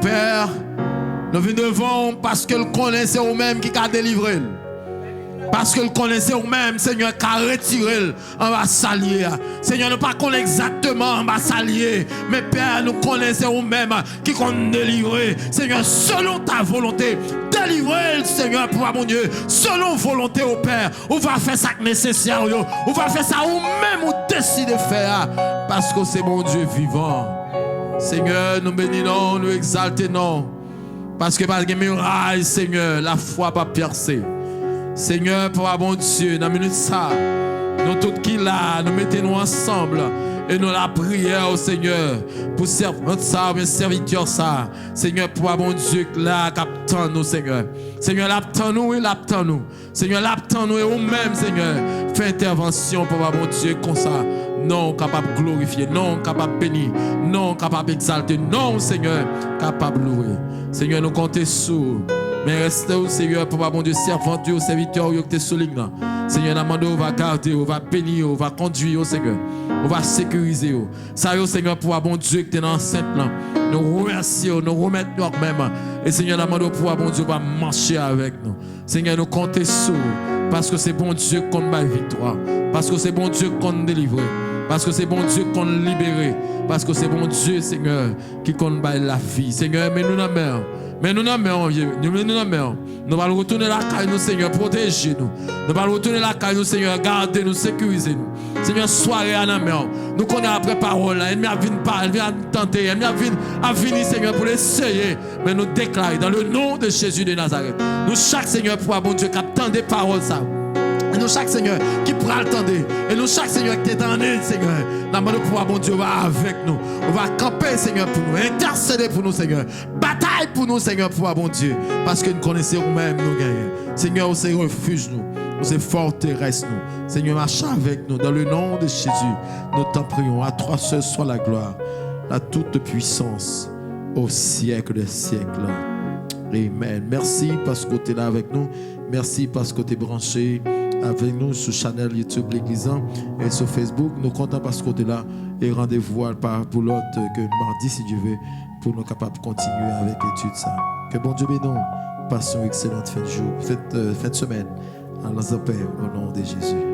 Père, nous venons devant parce que le connaissez vous-même qui a délivré. Parce que le connaissez vous-même, Seigneur, qui a retiré en bas salier. Seigneur, nous ne connaissons pas exactement en bas salier. Mais Père, nous connaissons vous-même qui compte délivrer. Seigneur, selon ta volonté, délivrer, Seigneur, pour mon Dieu. Selon volonté au Père, on va faire ça nécessaire. On va faire ça vous-même, on décide de faire. Parce que c'est mon Dieu vivant. Seigneur, nous bénissons, nous exaltons. Parce que par les murailles, Seigneur, la foi pas percée. Seigneur, pour bon Dieu, dans la minute ça, nous tous qui là, nous mettons ensemble et nous la prière au Seigneur pour servir ça, mes serviteurs ça. Seigneur, pour bon Dieu, là, captant nous, Seigneur. Seigneur, l'attend nous et l'attend nous. Seigneur, l'attend nous et nous-mêmes, Seigneur. Fais intervention pour bon Dieu comme ça. Non capable de glorifier, non capable de bénir, non capable d'exalter, non, Seigneur, capable de louer. Seigneur, nous comptons sur. Mais restez au Seigneur pour mon Dieu, servant Dieu, serviteur, qui est souligné. Seigneur, on va garder, on va bénir, on va conduire au Seigneur, on va sécuriser. Ça y est, Seigneur, pour mon Dieu qui est dans l'enceinte là. Nous remercions, nous remettons nous-mêmes. Et Seigneur, on pour mon Dieu va marcher avec nous. Seigneur, nous comptons sur. Parce que c'est bon Dieu qu'on bat victoire. Parce que c'est bon Dieu qu'on délivre. Parce que c'est bon Dieu qu'on libère. Parce que c'est bon Dieu, Seigneur, qui combat la vie. Seigneur, mais nous n'en mettons. Mais nous n'en mettons. Nous allons retourner la caille, nous, Seigneur, protégez-nous. Nous allons retourner la caille, nous, Seigneur, gardez-nous, sécurisez-nous. Seigneur, soirée à la mer. Nous connaissons après parole là. Elle vient parler, elle vient tenter, elle vient venir, Seigneur, pour l'essayer. Mais nous déclarons dans le nom de Jésus de Nazareth. Nous, chaque Seigneur, pour bon Dieu, qui attend des paroles, ça. Et nous, chaque Seigneur, qui prend le temps. Et nous, chaque Seigneur, qui est en aide, Seigneur. Dans le pouvoir, bon Dieu, va avec nous. On va camper, Seigneur, pour nous. Intercéder pour nous, Seigneur. Bataille pour nous, Seigneur, pour bon Dieu. Parce que nous connaissons nous-mêmes, nous gagnons. Seigneur, c'est refuge, nous. C'est forteresse, nous. Seigneur, marche avec nous. Dans le nom de Jésus, nous t'en prions. À toi seul soit la gloire, la toute puissance, au siècle des siècles. Amen. Merci parce que tu es là avec nous. Merci parce que tu es branché avec nous sur Channel YouTube L'Église et sur Facebook. Nous comptons parce que tu es là et rendez-vous pour l'autre que mardi si Dieu veut pour nous capables de continuer avec l'étude ça. Que bon Dieu bénisse. Passons une excellente fin de jour, fin de semaine. Allons en paix au nom de Jésus.